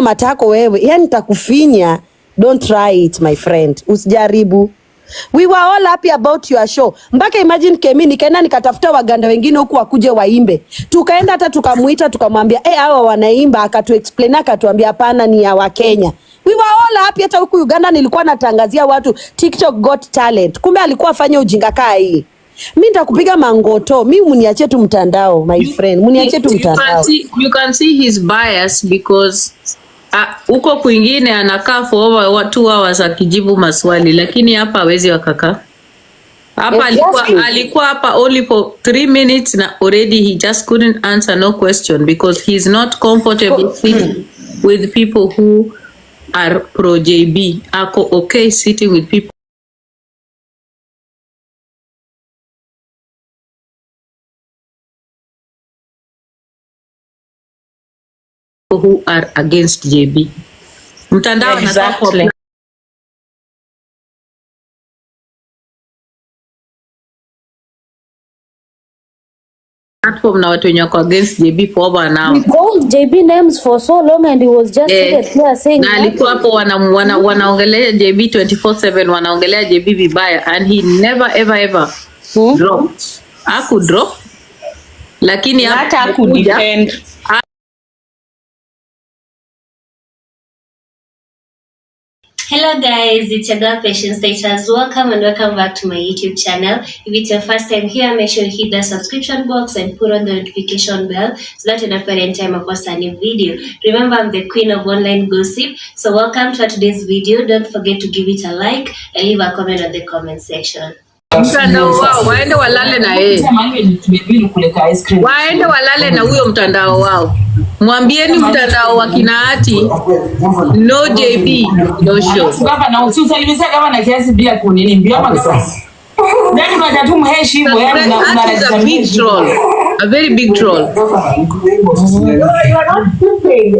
matako wewe, yani nitakufinya. Don't try it my friend, usijaribu. We were all happy about your show. Mpaka imagine Kemi nikaenda nikatafuta Waganda wengine huku wakuje waimbe. Tukaenda hata tukamuita tukamwambia hawa wanaimba, akatu-explain akatuambia hapana ni ya Wakenya. We were all happy. Hata huku Uganda nilikuwa natangazia watu TikTok got talent. Kumbe alikuwa afanya ujinga kaa hii. Mimi nitakupiga mangoto. Mimi muniachie tu mtandao my friend. Muniachie tu mtandao. You can see his bias because huko kwingine anakaa for over 2 hours akijibu maswali, lakini hapa hawezi wakakaa. Hapa alikuwa hapa only for 3 minutes na already he just couldn't answer no question because he's not comfortable sitting with people who are pro JB. Ako okay sitting with people who are against JB. Mtandao exactly. Platform na watu wenye wako against JB for over now. We called JB names for so long and he was just here saying na alikuwa hapo wanaongelea JB 24/7, wanaongelea JB vibaya and he never ever dropped. Aku drop lakini hata aku defend. Hello guys, it's your girl Patience Status. Welcome and welcome back to my YouTube channel. If it's your first time here, make sure you hit the subscription box and put on the notification bell so that you don't miss any time I post a new video. Remember, I'm the queen of online gossip. So welcome to today's video. Don't forget to give it a like and leave a comment on the comment section. Mtandao wao waende walale na yeye. Waende walale na huyo mtandao wao. Mwambieni mtandao wa Kinaati no JB no show. Baba na usisalimisa kama na kiasi bila kunini mbio ama kisasi. Nani unatatu mheshimu yani na big troll. A very big troll. You are not pitching.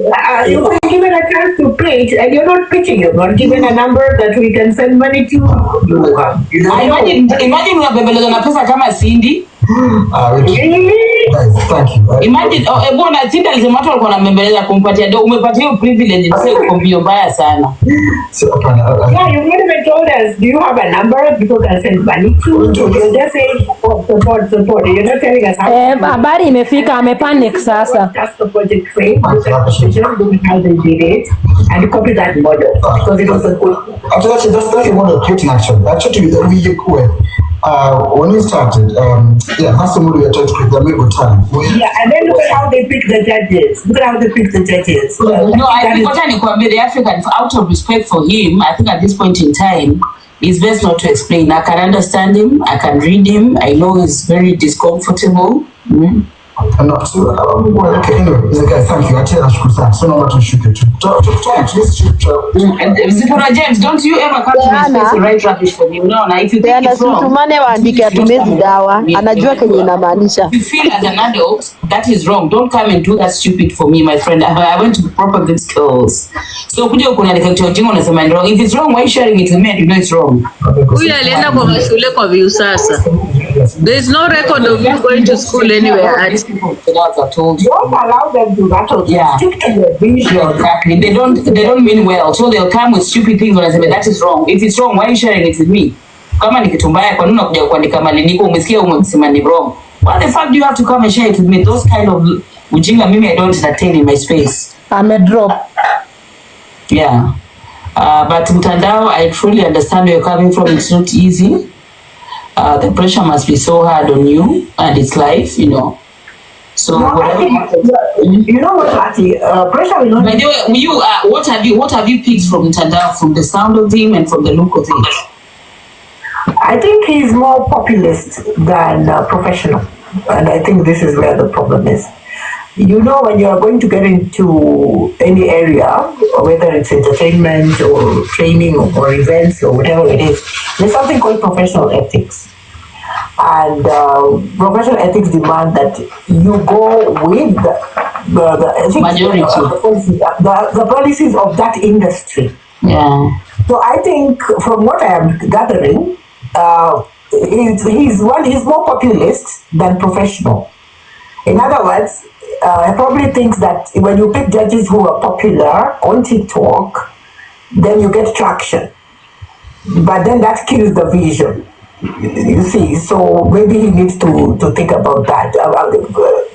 You were given a chance to pitch and you're not pitching. You're not given a number that we can send money to. Imagine unabebeleza na pesa kama Cindy. Thank you. Imagine bwana Cindy alisema watu walikuwa wanambebeleza kumpatia do umepatia privilege sio kwa mbio mbaya sana. Yeah, you never even told us. Do you have a number people can send money to? You're just saying support. You're not telling us how. Habari imefika amepanic sasa. That's the project frame. How they did it and copy that model because it was a good. Actually, that's the model creating actually when we started, that's the model we are trying to create, the Amigo talent. Yeah, and then look at how they pick the judges. No, I think what I need the Africans, out of respect for him, I think at this point in time, it's best not to explain. I can understand him, I can read him, I know he's very discomfortable. And not so, okay, anyway, guys, thank you. I tell you, so now to shoot it. And Zipora James, don't you ever come to my space to write rubbish for me? No, if you think it's wrong, tumane waandike atumezi dawa, anajua kenye inamaanisha. If you feel as an adult that is wrong, don't come and do that stupid for me, my friend. I went to proper good schools. So kuja kuna nikatoa jingo unasema ni wrong. If it's wrong, why are you sharing it with me and you know it's wrong? Huyu alienda kwa shule kwa Viusasa. There is no record of you going to school anywhere. I've told you. Don't allow them to battle. Yeah. Stick to your vision. Exactly. They don't mean well. So they'll come with stupid things when I say that is wrong. If it's wrong, why are you sharing it with me? Kama ni kitu mbaya kwa nini unakuja kuandika mali niko umesikia umesema ni wrong? Why the fuck do you have to come and share it with me? Those kind of ujinga mimi I don't entertain in my space. I'm a drop. Yeah. But mtandao, I truly understand where you're coming from. It's not easy. The pressure must be so hard on you and it's life, you know. So no, you know what, Lati? Pressure will not. By the way, what have you picked from Mtandao, from the sound of him and from the look of it? I think he's more populist than professional, and I think this is where the problem is. You know, when you are going to get into any area, whether it's entertainment or training or events or whatever it is, there's something called professional ethics. And professional ethics demand that you go with the ethics, majority, the policies of that industry. Yeah. So I think from what I am gathering, he's more populist than professional. In other words, probably thinks that when you pick judges who are popular on TikTok, then you get traction. But then that kills the vision. You see, so maybe he needs to think about that.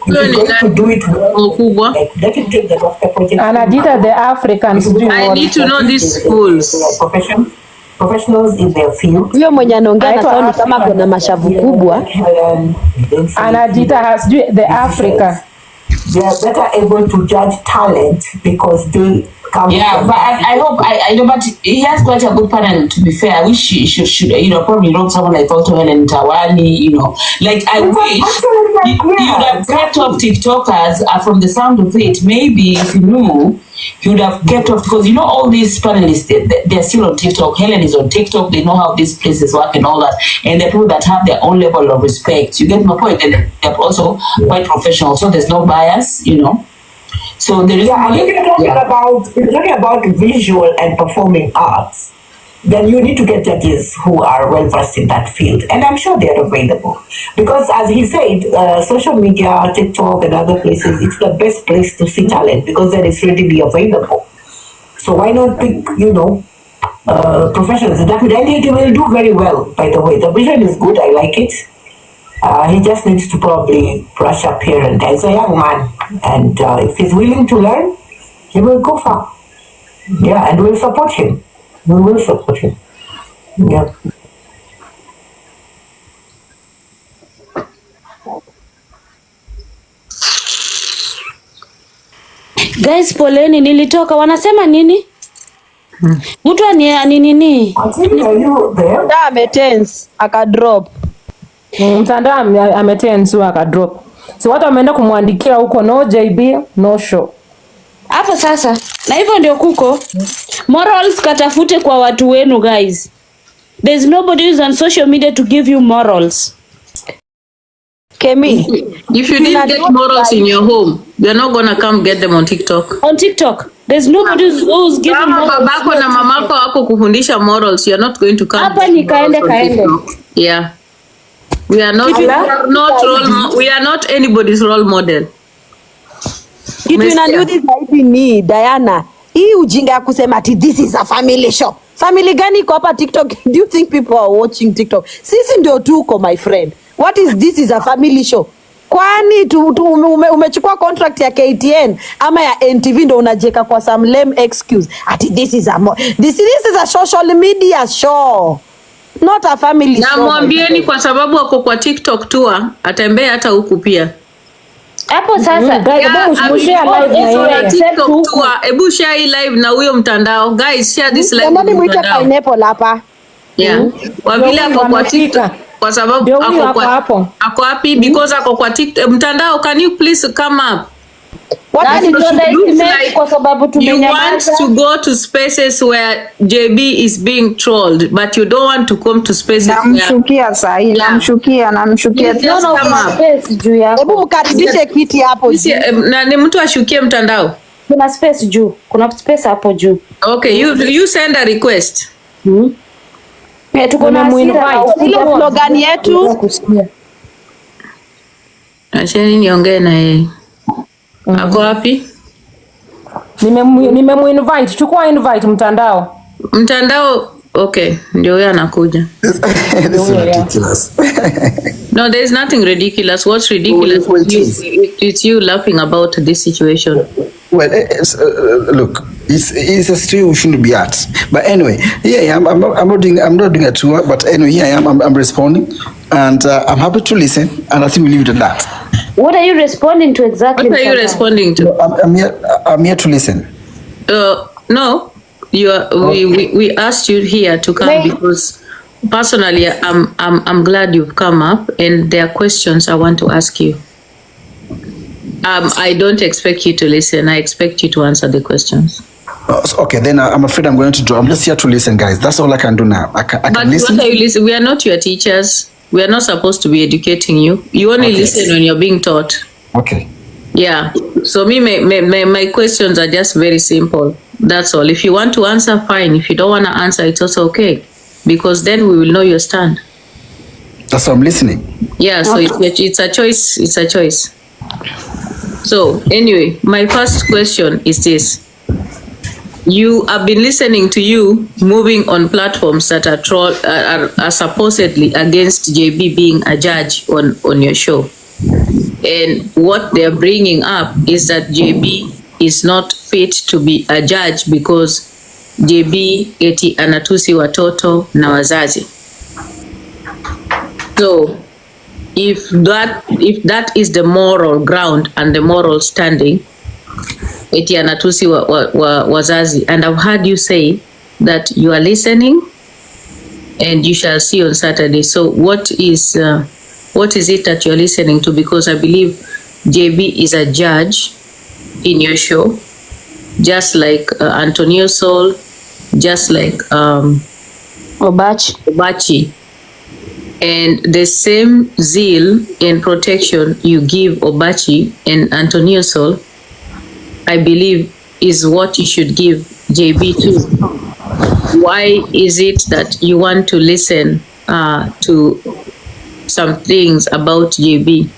If he's going to do it well, like, let him take the gospel project. Anajita the Africans. I need to know these schools. Professionals in their field. Huyo mwenye anaongea na sauni kama kuna mashavu kubwa. Anajita has the Africa. They are better able to judge talent because they come. Yeah, but I hope I know, but he has quite a good panel. To be fair, I wish he should probably wrote someone like Dr. Helen Tawani. Like I wish he would have kept off TikTokers. From the sound of it, maybe if you knew, he would have kept off, because all these panelists, they're still on TikTok. Helen is on TikTok. They know how these places work and all that, and they're people that have their own level of respect. You get my point? And they're also quite professional, so there's no bias. So there is. Yeah, if you're talking about visual and performing arts, then you need to get judges who are well versed in that field, and I'm sure they're available. Because as he said, social media, TikTok, and other places, it's the best place to see talent because then it's readily available. So why not pick, professionals? And he will do very well. By the way, the vision is good. I like it. He just needs to probably brush up here and there. He's a young man, and if he's willing to learn, he will go far. Yeah, and we'll support him. We will support him. Yeah. Guys, poleni, nilitoka. Wanasema nini? Mtu ni nini? Ametense akadrop. Mtandao ametense akadrop. So watu wameenda kumwandikia huko, no JB, no show. Hapo sasa. Na hivyo ndio kuko. Morals katafute kwa watu wenu, guys. There's nobody who's on social media to give you morals. Kemi, if you didn't get morals in your home, you're not gonna come get them on TikTok. On TikTok, there's nobody who's giving morals. Kama babako na mamako wako kufundisha morals, you're not going to come. Hapa ni kaende. Yeah. We are not anybody's role model. Kitu inaniudhi zaidi ni Diana. Hii ujinga ya kusema ati this is a family show. Family gani iko hapa TikTok? Do you think people are watching TikTok? Sisi ndio tuko, my friend. What is this is a family show? Kwani umechukua contract ya KTN ama ya NTV ndio unajeka kwa some lame excuse ati this is a social media show, not a family show. Na mwambieni kwa sababu ako kwa TikTok tour, atembee hata huku pia. Hapo sasa ebu share hii live na huyo mtandao. Guys, share this live. Nani mwita pineapple hapa? Yeah. Kwa vile ako kwa TikTok, kwa sababu ako happy because ako kwa TikTok mtandao. Can you please come up? Kwa sababu you want to go to spaces where JB is being trolled, but you don't want to come to spaces namshukia sahi, namshukia. Hebu mkaribishe kiti hapo. Na ni mtu ashukie mtandao. Kuna space juu. Kuna space hapo juu. Okay, you send a request. Tuko na slogan yetu. Acheni niongee na yeye. Ako wapi? Nimemu-invite. Chukua invite mtandao. Okay, ndio yeye anakuja. This is ridiculous. No, there is nothing ridiculous. What's ridiculous? It's you laughing about this situation. Well, look, it's a story we shouldn't be at. But anyway, yeah, I'm not doing a tour. But anyway, here I am. I'm responding, and I'm happy to listen. And I think we leave it at that. What are you responding to exactly? What are you responding to? No, I'm here to listen. No, you are. We asked you here to come because personally, I'm glad you've come up, and there are questions I want to ask you. I don't expect you to listen. I expect you to answer the questions. Okay, then I'm afraid I'm going to draw. I'm just here to listen, guys. That's all I can do now. I can listen. What are you listening? We are not your teachers. We are not supposed to be educating you. You only listen when you're being taught. Okay. Yeah. So my questions are just very simple. That's all. If you want to answer, fine. If you don't want to answer, it's also okay. Because then we will know your stand. That's why I'm listening. Yeah, so it's a choice. It's a choice. So anyway, my first question is this. You have been listening to you moving on platforms that are supposedly against JB being a judge on your show. And what they're bringing up is that JB is not fit to be a judge because JB eti anatusi watoto na wazazi. So if that is the moral ground and the moral standing, eti anatusi wazazi, and I've heard you say that you are listening and you shall see on Saturday. So what is it that you're listening to? Because I believe JB is a judge in your show, just like Antonio Sol, just like Obachi. And the same zeal and protection you give Obachi and Antonio Sol, I believe, is what you should give JB too. Why is it that you want to listen to some things about JB?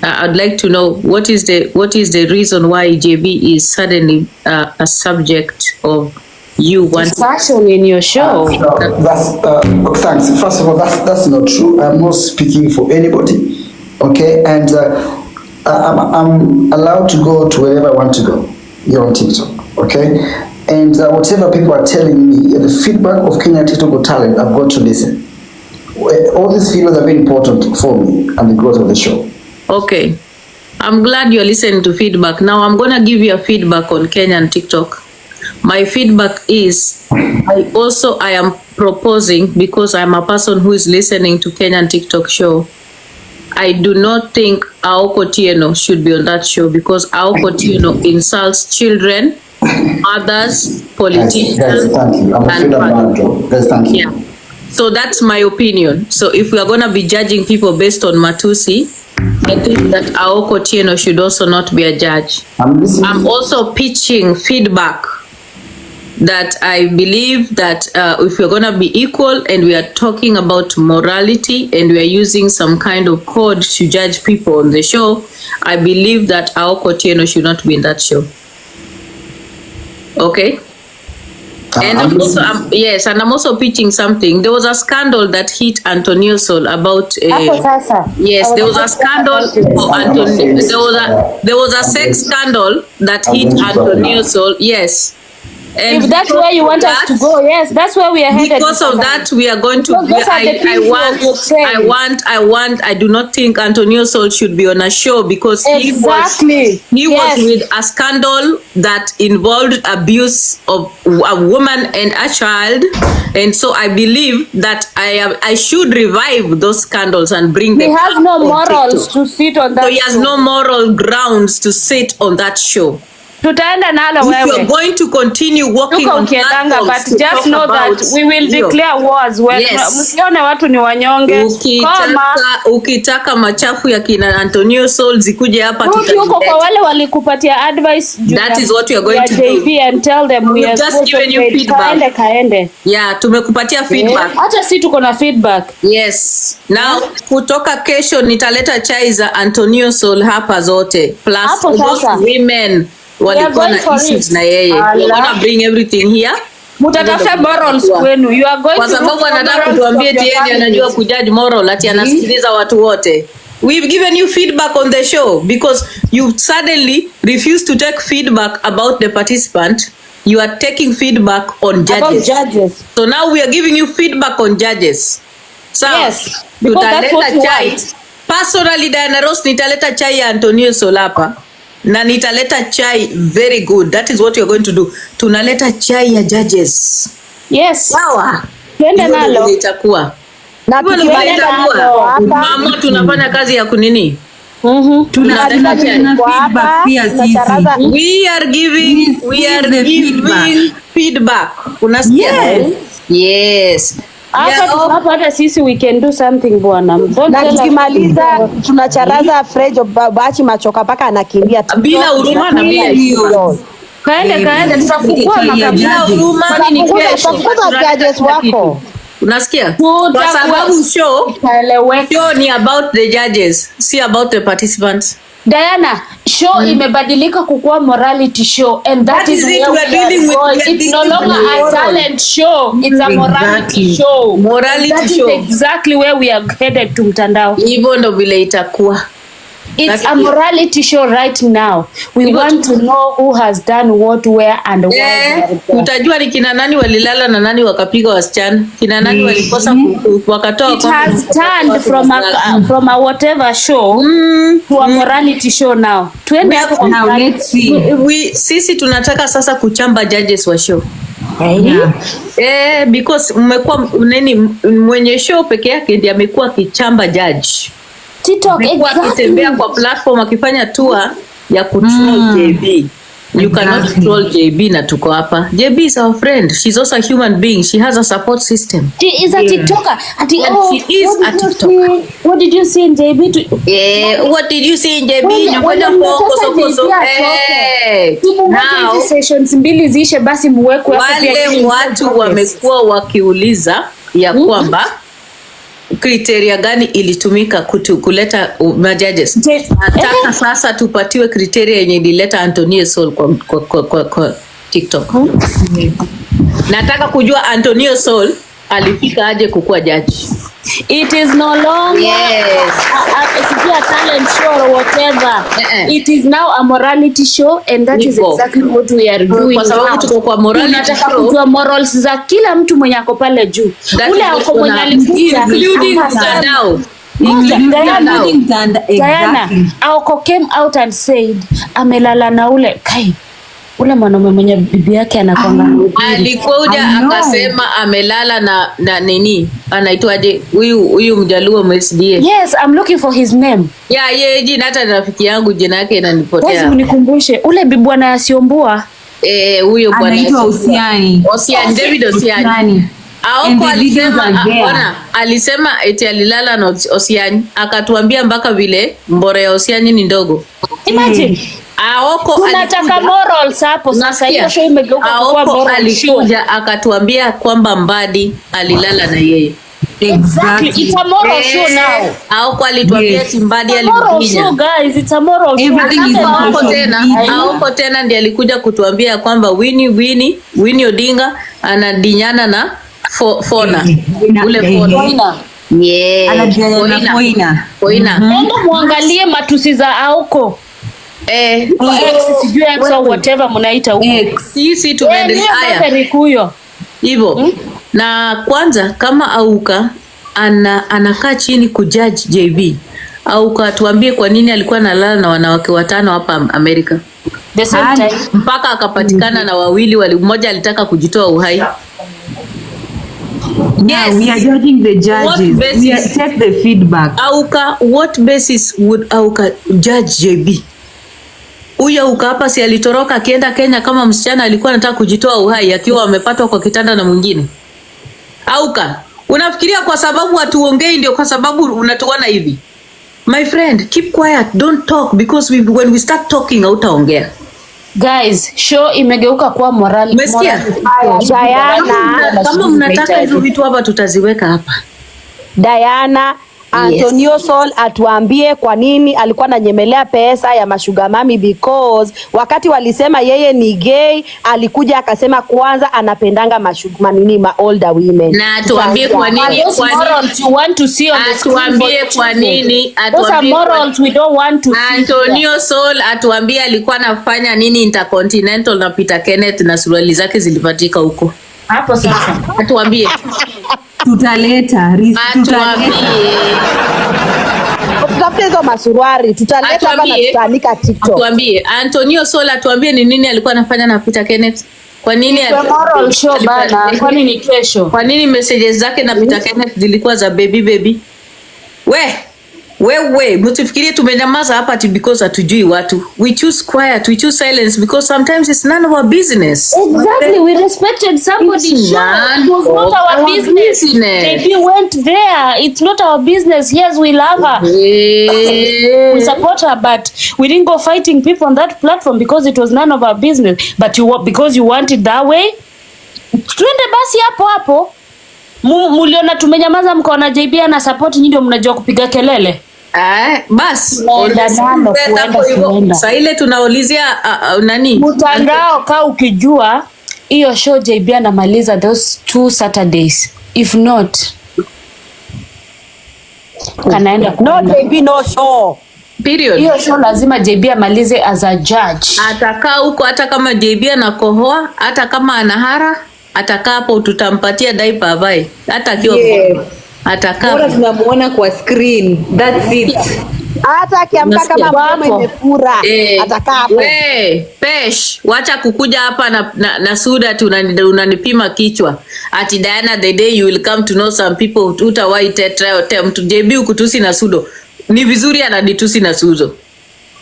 I'd like to know what is the reason why JB is suddenly a subject of you wanting discussion in your show. Thanks. First of all, that's not true. I'm not speaking for anybody. Okay, and I'm allowed to go to wherever I want to go here on TikTok. Okay, and whatever people are telling me, the feedback of Kenya TikTok Got Talent, I've got to listen. All these feedbacks are very important for me and the growth of the show. Okay, I'm glad you're listening to feedback. Now I'm gonna give you a feedback on Kenyan TikTok. My feedback is I am proposing, because I'm a person who is listening to Kenyan TikTok show. I do not think Aoko Tieno should be on that show because Aoko Tieno insults children, others, politicians, guys, thank you. I'm afraid I'm thank you. Yeah. So that's my opinion. So if we are going to be judging people based on Matusi, I think that Aoko Tieno should also not be a judge. I'm also pitching feedback that I believe that if we're going to be equal and we are talking about morality and we are using some kind of code to judge people on the show, I believe that Aoko Tieno should not be in that show. Okay? And I'm also pitching something. There was a scandal that hit Antonio Sol about yes, there was a scandal for Antonio. There was a sex scandal that hit Antonio Sol. Yes. And if that's where you want us to go, yes, that's where we are headed. Because of that, we are going to. I do not think Antonio Sol should be on a show because he was with a scandal that involved abuse of a woman and a child, and so I believe that I should revive those scandals and bring them. He has no morals to sit on that. So he has no moral grounds to sit on that show. Tutaenda nalo wewe. If you're going to continue working on platforms, but just know that we will declare wars when msione watu ni wanyonge. Ukitaka machafu ya kina Antonio Sol zikuje hapa tuko kwa wale walikupatia advice. That is what we are going to do. And tell them we are just giving you feedback. Kaende. Yeah, tumekupatia feedback. Hata si tuko na feedback. Yes. Now kutoka kesho nitaleta chai za Antonio Sol hapa zote. Plus those women walikuwa na issues na yeye. We're gonna bring everything here. Mutatafuta morals kwenu. You are going kwa sababu anataka kutuambia eti yeye anajua kujudge moral, ati anasikiliza watu wote. We've given you feedback on the show because you suddenly refuse to take feedback about the participant. You are taking feedback on judges. So now we are giving you feedback on judges. So yes, tutaleta chai. Personally, Diana Ross nitaleta chai ya Antonio Solapa. Na nitaleta chai very good. That is what you're going to do. Tunaleta chai ya judges. Yes. Sawa. Twende nalo. Itakuwa. Na itakuwa. Mama tunafanya kazi ya kunini? Tunaleta feedback pia sisi. We are giving feedback. Unasikia? Yes. Hata sisi we can do something bwana. Na tukimaliza tunacharaza Fred Obachi machoka paka anakimbia bila huruma na bila hiyo. Kaende tutafukua bila huruma ni kesho. Judges wako. Unasikia? Kwa sababu show ni about the judges, si about the participants. Diana, show imebadilika kukuwa morality show, and that is it, where we are dealing with- we are It's no dealing longer with a moral. talent show, it's a morality show. Morality That is show. exactly where we are headed to mtandao. Hivyo ndo vile itakuwa. It's a morality show right now. We Hivyo want to know who has done what, where, and why. Utajua ni kina nani walilala na nani wakapiga wasichana, kina nani walikosa wakatoa. It has turned from a whatever show to a morality show now. Tuende hapo. Now let's see. Sisi tunataka sasa kuchamba judges wa show. Yeah. Because mmekuwa nini, mwenye show peke yake ndiye amekuwa kichamba judge. TikTok Akitembea kwa platform akifanya tour ya kutroll JB. You cannot troll JB na tuko hapa. JB is our friend. She's also a human being. She has a support system. She is a TikToker. And she is a TikToker. What did you see in JB? What did you see in JB? Nyafanya koso. Now, sessions mbili ziishe basi muwekwe hapo pia. wale watu wamekuwa wakiuliza ya kwamba kriteria gani ilitumika kuleta majudges. Nataka sasa tupatiwe kriteria yenye ilileta Antonio Soul kwa TikTok. Nataka kujua Antonio Soul alifika aje kukuwa judge. It is no longer a talent show or whatever. It is now a morality show, and that is exactly what we are doing. Kwa sababu tuko kwa morality show. Tunataka kujua morals za kila mtu mwenye ako pale juu. Ule ako mwenye alikuja including mtandao. Diana, Aoko came out and said amelala na ule Kai. Ule mwanaume mwenye bibi yake anakwanga. Alikuja akasema amelala na nini? Anaitwaje? Huyu mjaluo MSDA. Yes, I'm looking for his name. Yeah, yeye jina hata rafiki yangu jina yake inanipotea. Basi unikumbushe ule bibi bwana asiombua. Huyo bwana anaitwa Osiani. David Osiani. Aoko alisema eti alilala na Osiani, akatuambia mpaka vile mbore ya Osiani ni ndogo. Imagine. Aoko tunataka morals hapo sasa. Hiyo show imegeuka kuwa moral show. Alikuja akatuambia kwamba Mbadi alilala na yeye. Exactly. It's a moral show now. Aoko alituambia eti Mbadi alikuja. Moral show guys, it's a moral show. Aoko tena ndiye alikuja kutuambia kwamba Winnie Odinga anadinyana na Fona. Ule Fona. Foina. Nenda muangalie matusi za Aoko. Sijui whatever mnaita huko. Sisi tumeendelea huyo. Hivyo. Na kwanza kama Auka anakaa chini kujudge JB. Auka tuambie kwa nini alikuwa analala na wanawake 5 hapa Amerika. The same time mpaka akapatikana na wawili mmoja alitaka kujitoa uhai. Yes, we are judging the judges. We take the feedback. Auka, what basis would Auka judge JB? Huyo Auka hapa si alitoroka akienda Kenya kama msichana alikuwa anataka kujitoa uhai akiwa amepatwa kwa kitanda na mwingine. Auka, unafikiria kwa sababu hatuongei ndio kwa sababu unatuona hivi? My friend, keep quiet, don't talk because when we start talking hautaongea. Guys, show imegeuka kuwa morali. Diana, kama mnataka hizo vitu hapa tutaziweka hapa. Diana, Antonio Soul atuambie kwa nini alikuwa ananyemelea pesa ya mashuga mami, because wakati walisema yeye ni gay alikuja akasema kwanza anapendanga mashuga nini ma older women. Na atuambie kwa nini you want to see on the screen. Atuambie kwa nini, those are morals we don't want to see. Antonio Soul atuambie alikuwa anafanya nini Intercontinental na Peter Kenneth na suruali zake zilipatika huko. Hapo sasa. Atuambie. Tutaleta tutafute hizo masuruari tutaleta hapa na tutaandika TikTok. Atuambie Antonio Soul atuambie ni nini alikuwa anafanya na Peter Kenneth. Kwa nini moral show bana? Kwa nini kesho? Kwa nini messages zake na Peter Kenneth zilikuwa za baby? Wewe msifikirie tumenyamaza hapa ati because hatujui watu. We choose quiet, we choose silence because sometimes it's none of our business. Exactly, we respected somebody's show. It was not our business. If you went there, it's not our business. Yes, we love her. We support her, but we didn't go fighting people on that platform because it was none of our business. But because you want it that way, twende basi hapo. Muliona tumenyamaza mkaona JB ana support, nyinyi ndio mnajua kupiga kelele. Bas. Sasa ile tunaulizia nani? Mtandao ka ukijua hiyo show JB anamaliza those 2 Saturdays. If not kanaenda no JB no show. Period. Hiyo show lazima JB amalize as a judge. Atakaa huko hata kama JB anakohoa, hata kama anahara, atakaa hapo tutampatia diaper avae. Hata akiwa atakaa. Bora tunamuona kwa screen. That's it. Hata akiamka kama mama imefura atakaa hapo. Pesh, wacha kukuja hapa na Suda unanipima kichwa. Ati Diana, the day you will come to know some people utawai tetra mtu JB ukutusi na Sudo. Ni vizuri anaditusi na Sudo.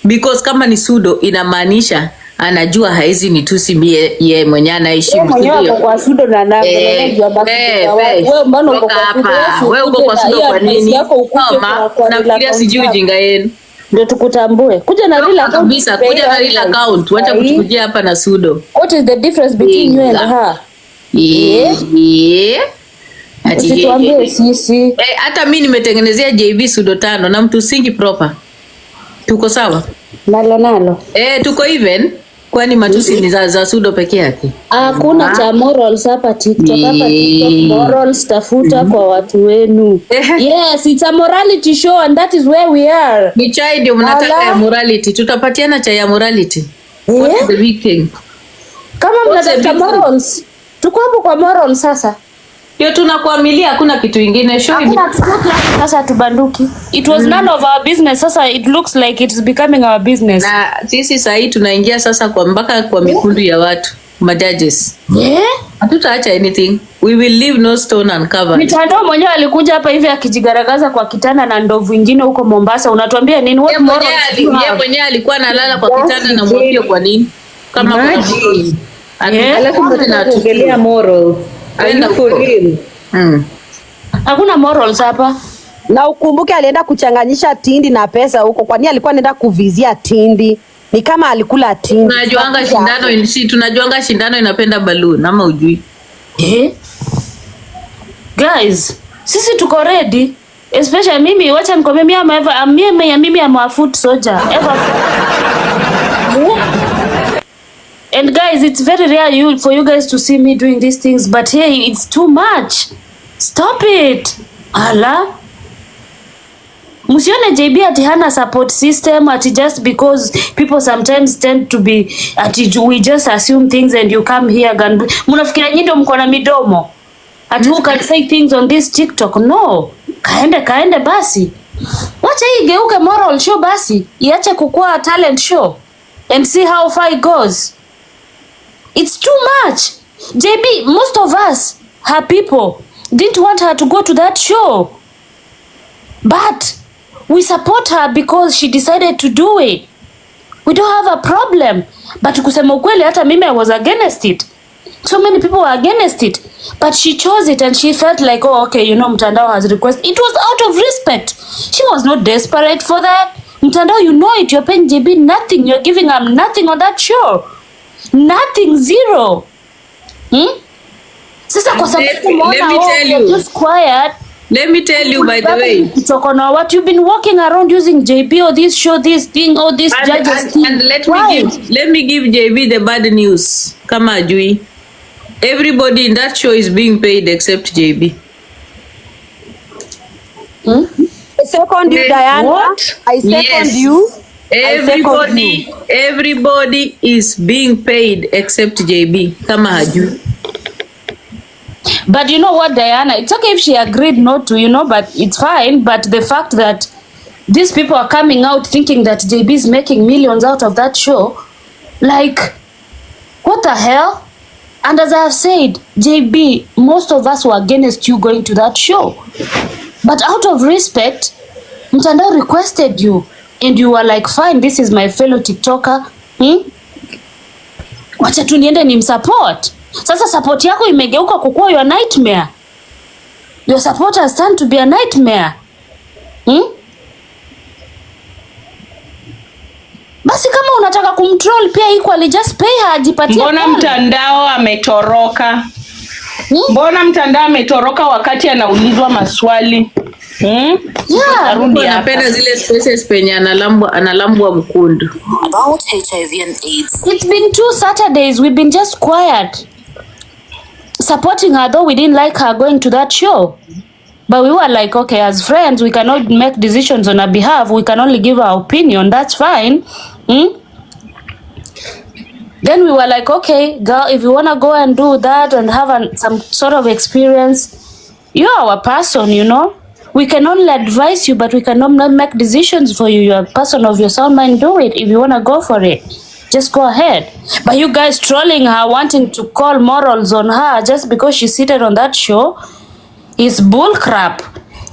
Because kama ni Sudo inamaanisha anajua haizi nitusi ye mwenye anaishi mwenyewe kwa Sudo na anajua basi. Wewe mbona uko kwa Sudo? Wewe uko kwa Sudo kwa nini? Kama nafikiria sijui ujinga yenu. Ndio tukutambue. Kuja na real account. Kabisa, kuja na real account. Wacha kutukujia hapa na Sudo. What is the difference between you and her? Usituambie sisi. Hata mimi nimetengenezea JB Sudo 5 na mtu singi proper. Tuko sawa? Nalo. Tuko even. Kwani matusi ni za Sudo peke yake? Hakuna cha morals hapa TikTok. Hapa TikTok morals tafuta kwa watu wenu. Yes, it's a morality show and that is where we are. Ni chai ndio mnataka ya morality. Tutapatiana chai ya morality. What's the big thing? Kama mnataka morals, tuko hapo kwa morals sasa. Ndio tunakuamilia, hakuna kitu kingine. Show sasa tubanduki. It was none of our business. Sasa it looks like it's becoming our business. Na sisi sasa hii tunaingia sasa kwa mpaka kwa mikundu ya watu, majudges. Hatutaacha anything. We will leave no stone uncovered. Mitandao mwenyewe alikuja hapa hivi akijigaragaza kwa kitanda na ndovu wengine huko Mombasa. Unatuambia nini? Yeye mwenyewe alikuwa analala kwa kitanda na mwapio kwa nini? Kama alafu tunatuongelea morals. Are you for real? Hakuna morals hapa. Na ukumbuke alienda kuchanganyisha tindi na pesa huko. Kwani alikuwa anaenda kuvizia tindi? Ni kama alikula tindi. Tunajuanga shindano inapenda balloon ama ujui. Guys, sisi tuko ready. Especially mimi, wacha nikwambie mimi am a foot soldier. Ever. And guys, it's very rare for you guys to see me doing these things, but hey, it's too much. Stop it. Ala. Musione JB ati hana support system, ati just because people sometimes tend to be ati we just assume things and you come here and munafikiria nyinyi ndio mko na midomo. Ati who can say things on this TikTok? No. Kaende basi. Wacha hii geuke moral show basi. Iache kukua talent show and see how far it goes. It's too much. JB, most of us, her people, didn't want her to go to that show. But we support her because she decided to do it. We don't have a problem. But kusema ukweli hata mimi I was against it. So many people were against it. But she chose it and she felt like, oh, okay, you know, Mtandao has requested. It was out of respect. She was not desperate for that. Mtandao, you know it. You're paying JB nothing. You're giving her nothing on that show. Nothing, zero. Sasa kwa sababu you're just quiet. Let me tell you, by the way, what you've been walking around using JB or this show, this thing, or this judges thing. And let me give JB the bad news. Kama ajui. Everybody in that show is being paid except JB. I second you, Diana. What? I second you. Everybody is being paid except JB. Kama hajui. But you know what, Diana? It's okay if she agreed not to, you know, but it's fine. But the fact that these people are coming out thinking that JB is making millions out of that show, like, what the hell? And as I have said, JB, most of us were against you going to that show. But out of respect, Mtandao requested you. And you were like, fine, this is my fellow TikToker. Wacha tu niende nimsupport. Sasa support yako imegeuka kukua your nightmare. Your support has turned to be a nightmare. Basi kama unataka kumtroll pia equally just pay her ajipatie. Mbona Mtandao ametoroka? Mbona Mtandao ametoroka wakati anaulizwa maswali? Yeah. Anapenda zile spaces penye analambwa mkundu. About HIV and AIDS. It's been 2 Saturdays we've been just quiet, supporting her, though we didn't like her going to that show. But we were like, okay, as friends, we cannot make decisions on her behalf. We can only give our opinion. That's fine. Then we were like, okay, girl, if you want to go and do that and have some sort of experience, you're our person, you know. We can only advise you, but we cannot make decisions for you. You're a person of your sound mind. Do it. If you want to go for it, just go ahead. But you guys trolling her, wanting to call morals on her just because she seated on that show is bull crap.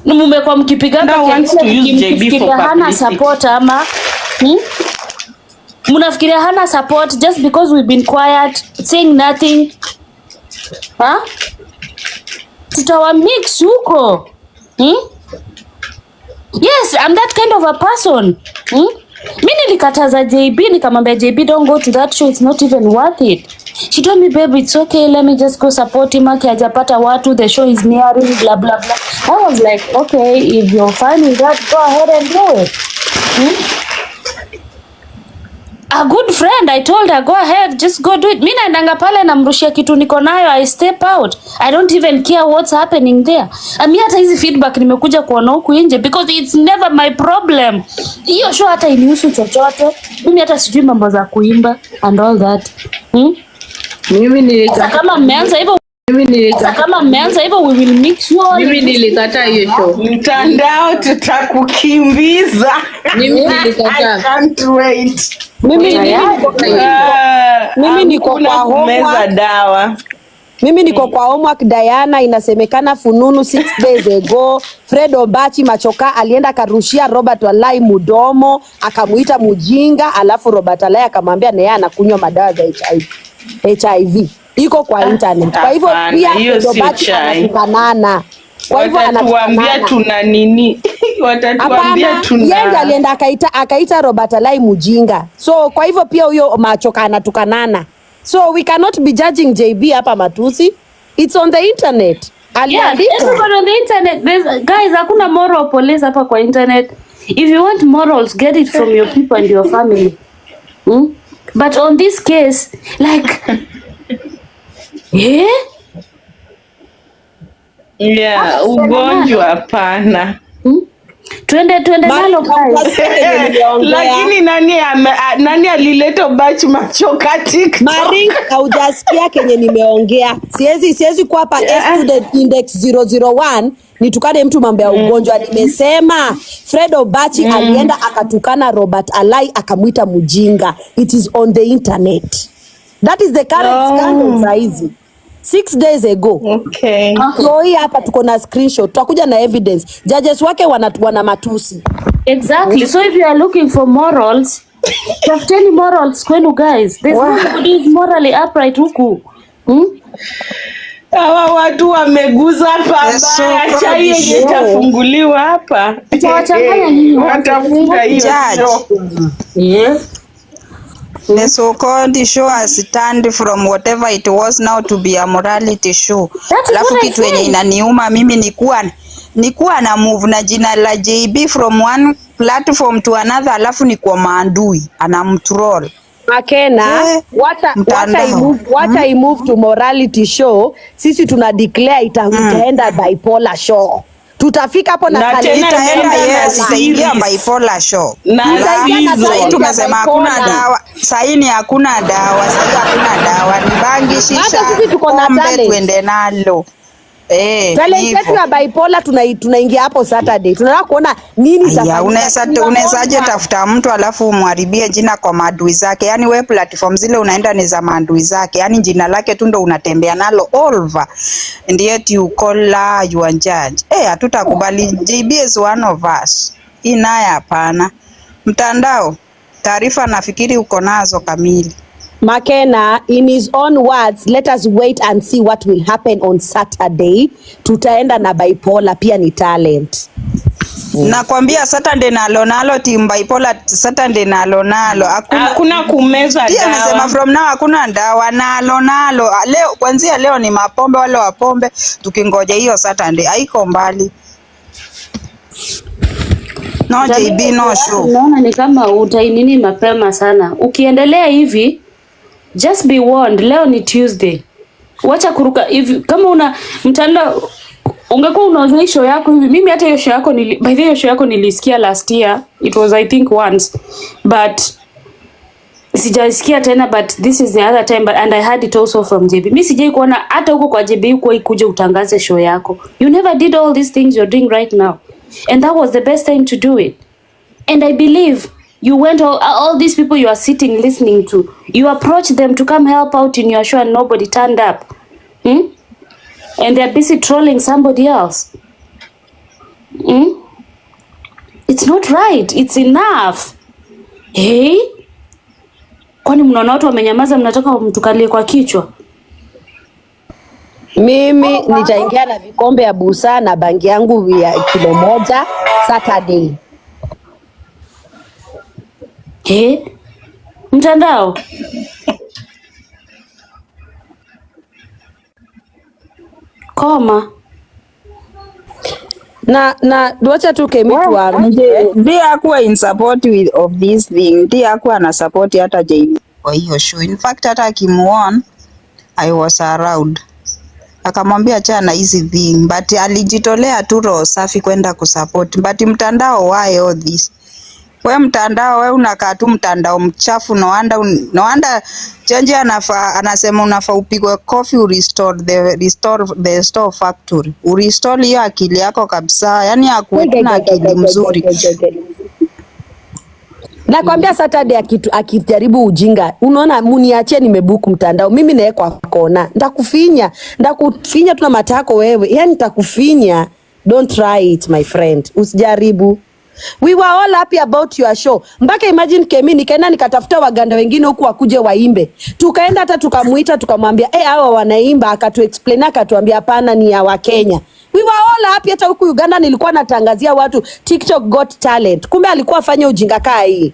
Mumekuwa mkipigana mkifikiria hana support ama mnafikiria hana support just because we've been quiet, saying nothing. Tutawa mix huko. Yes, I'm that kind of a person. Mimi nilikataza JB, nikamwambia JB, don't go to that show, it's not even worth it. She told me, baby, it's okay, let me just go support him. Hajapata watu, the show is nearing, blah blah blah. I was like, okay, if you're fine with that, go ahead and do it. A good friend, I told her, go ahead, just go do it. Mimi naendanga pale namrushia kitu niko nayo, I step out. I don't even care what's happening there. Mimi hata hizi feedback nimekuja kuona huku nje because it's never my problem. Hiyo show hata inihusu chochote. Mimi hata sijui mambo za kuimba and all that. Mimi nilikata kama mmeanza hivyo. We will make sure. Mimi nilikata hiyo show. Mtandao tutakukimbiza. Mimi nilikata. I can't wait. Mimi niko kwa homework dawa. Mimi niko kwa homework. Diana, inasemekana fununu 6 days ago Fred Obachi Machoka alienda karushia Robert Walai mudomo, akamuita mujinga, alafu Robert Walai akamwambia na yeye anakunywa madawa za HIV. Iko kwa internet. Kwa hivyo pia Fred Obachi anatukanana. Kwa hivyo anatuambia tuna nini? Watatuambia tuna. Yeye alienda akaita Robert Walai mujinga. So kwa hivyo pia huyo Machoka anatukanana. So we cannot be judging JB hapa matusi. It's on the internet. Yeah, everybody on the internet. Guys, hakuna moral police hapa kwa internet. If you want morals, get it from your people and your family. But on this case, like ugonjwa hapana. Twende nalo guys. Lakini nani alileta Obachi Machoka TikTok? Maring, haujasikia kenye nimeongea. Siwezi kwa hapa student index 001 nitukane mtu mambo ya ugonjwa. Nimesema Fred Obachi alienda akatukana Robert Alai akamuita mujinga. It is on the internet. That is the current scandal saizi. 6 days ago. Okay. So hii hapa tuko na screenshot. Tutakuja na evidence. Judges wake wana matusi. Exactly. So if you are looking for morals, tafuteni morals kwenu guys. There's nobody is morally upright huku. Hawa watu wameguza pabaya. Chai yenye itafunguliwa hapa. Itawachanganya nini? Watafunga hiyo show. The so-called show has turned from whatever it was now to be a morality show. Alafu kitu yenye inaniuma mimi nikuwa na move na jina la JB from one platform to another, alafu ni kwa maandui anamtroll. Makena, what I move to morality show, sisi tuna declare itaenda bipolar show. Tutafika hapo na itaingia bipolar show. Sasa tumesema hakuna dawa. Sasa ni hakuna dawa. Sasa hakuna dawa. Ni bangi shisha. Hata sisi tuko na talent. Tuende nalo. Talent yetu ya bipolar tunaingia hapo Saturday. Tunataka kuona nini tafanya. Unawezaje tafuta mtu alafu umharibie jina kwa maadui zake? Yaani wewe platform zile unaenda ni za maadui zake. Yaani jina lake tu ndo unatembea nalo all over. And yet you call her your judge. Hatutakubali. JB is one of us. Naye hapana. Mtandao, taarifa nafikiri uko nazo kamili. Makena, in his own words, let us wait and see what will happen on Saturday. Tutaenda na bipolar pia ni talent. Nakwambia Saturday nalo team bipolar Saturday nalo. Hakuna kumeza dawa. Pia nasema from now hakuna dawa nalo. Leo kwanzia leo ni mapombe wale wapombe tukingoja hiyo Saturday haiko mbali. No JB, no show. Naona ni kama utainini mapema sana. Ukiendelea hivi, just be warned, leo ni Tuesday. Wacha kuruka hivi. Kama una mtandao ungekuwa unauza show yako hivi. Mimi hata hiyo show yako by the way hiyo show yako nilisikia last year. It was I think once. But sijaisikia tena, but this is the other time, but and I heard it also from JB. Mimi sijai kuona hata huko kwa JB huko ikuje utangaze show yako. You never did all these things you're doing right now. And that was the best time to do it. And I believe you went all these people you are sitting listening to, you approached them to come help out in your show and nobody turned up. And they're busy trolling somebody else. It's not right. It's enough. Hey? Kwani mnaona watu wamenyamaza, mnataka mtukalie kwa kichwa? Mimi nitaingia na vikombe ya busa na bangi yangu ya kilo moja Saturday. Mtandao koma na wacha tu Kemitu ndiye akuwa in support of this thing, ndiye akuwa na support hata JB kwa hiyo show. In fact hata akimuona I was around, akamwambia chana hizi thing, but alijitolea tu roho safi kwenda kusupport. But mtandao why all this? We mtandao, we unakaa tu mtandao mchafu. No wonder Chenji anasema unafaa upigwe coffee restore the store factory. Urestore hiyo akili yako kabisa. Yani hakuna akili mzuri. Nakwambia Saturday akijaribu ujinga, unaona muniachie nimebook mtandao. Mimi nae kwa kona. Ndakufinya tuna matako wewe. Yani nitakufinya. Don't try it my friend. Usijaribu. We were all happy about your show. Mpaka imagine Kemi nikaenda nikatafuta waganda wengine huku wakuje waimbe. Tukaenda hata tukamuita tukamwambia hawa wanaimba, akatu-explain akatuambia hapana ni ya Wakenya. We were all happy. Hata huku Uganda nilikuwa natangazia watu TikTok got talent. Kumbe alikuwa afanya ujinga kaa hii.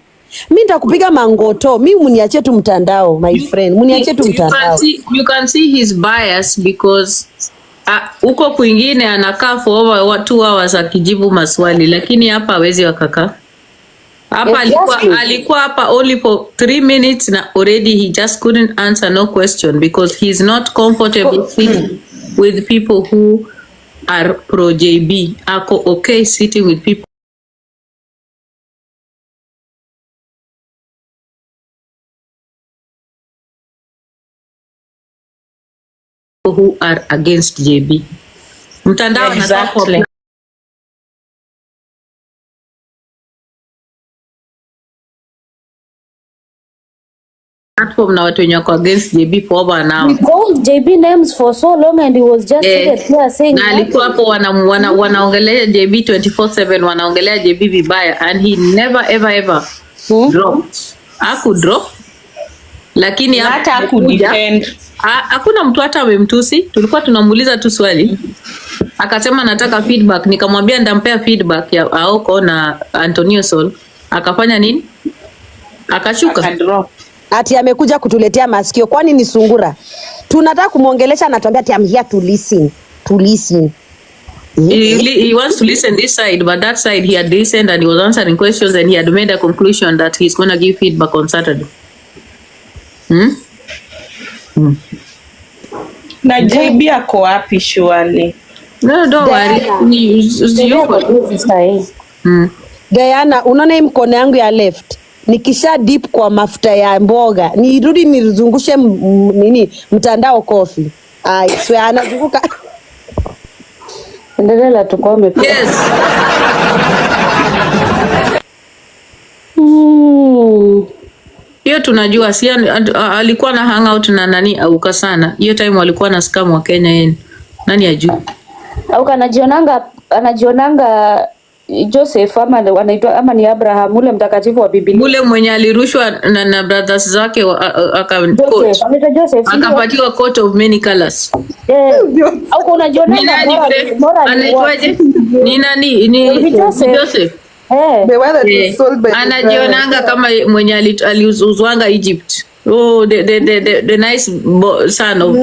Mimi nitakupiga mangoto. Mimi muniachie tu mtandao my friend. Muniachie tu mtandao. You can see his bias because uko kwingine anakaa for over 2 hours akijibu maswali, lakini hapa hawezi wakakaa. Hapa alikuwa hapa only for 3 minutes na already he just couldn't answer no question because he's not comfortable sitting with people who are pro JB. Ako okay sitting with people who are against JB. Mtandao exactly. Platform na watu wenye wako against JB for over an hour. We called JB names for so long and he was just here saying na alikuwa hapo wanaongelea JB 24/7, wanaongelea JB vibaya and he never ever dropped. Haku drop. Lakini hata haku defend. Hakuna mtu hata amemtusi. Tulikuwa tunamuuliza tu swali. Akasema nataka feedback. Nikamwambia ndampea feedback ya Aoko na Antonio Sol. Akafanya nini? Akashuka. Ati amekuja kutuletea masikio. Kwani ni sungura? Tunataka kumuongelesha, anatuambia ati I'm here to listen. To listen. He wants to listen this side, but that side he had listened and he was answering questions and he had made a conclusion that he's going to give feedback on Saturday. Na JB ako wapi shwali? No, don't worry. Diana, unaona hii mkono yangu ya left nikisha dip kwa mafuta ya mboga nirudi nizungushe mtandao kofi. Sio anazunguka. Endelea tukome. Yes. Hiyo tunajua si alikuwa na hangout na nani Auka sana. Hiyo time walikuwa na scam wa Kenya yeye. Nani ajui? Auka anajionanga Joseph ama anaitwa ama ni Abraham ule mtakatifu wa Biblia. Ule mwenye alirushwa na brothers zake akapatiwa coat of many colors. Auka unajionanga anaitwaje? Ni nani? Ni Joseph. Anajionanga kama mwenye aliuzwanga Egypt. Oh, the nice son of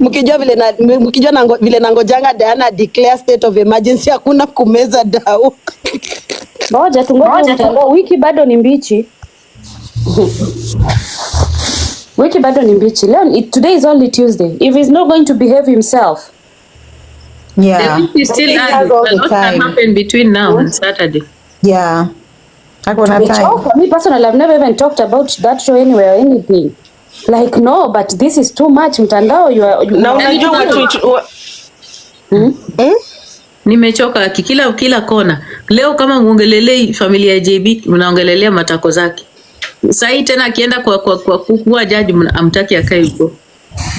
Mkijua vile nangojanga Diana declare state of emergency, hakuna kumeza dawa. Ngoja tungoje mtandao, wiki bado ni mbichi. Wiki bado ni mbichi. Leo today is only Tuesday. If he's not going to behave himself. Yeah. The week is still early. A lot can happen between now and Saturday. Yeah. Hakuna time. For me personally, I've never even talked about that show anywhere or anything. Like no, but this is too much. Mtandao na unajua watu nimechoka kila kona. Leo kama muongelelei familia ya JB, mnaongelelea matako zake. Sasa tena akienda kwa kuwa jaji amtaki akae huko.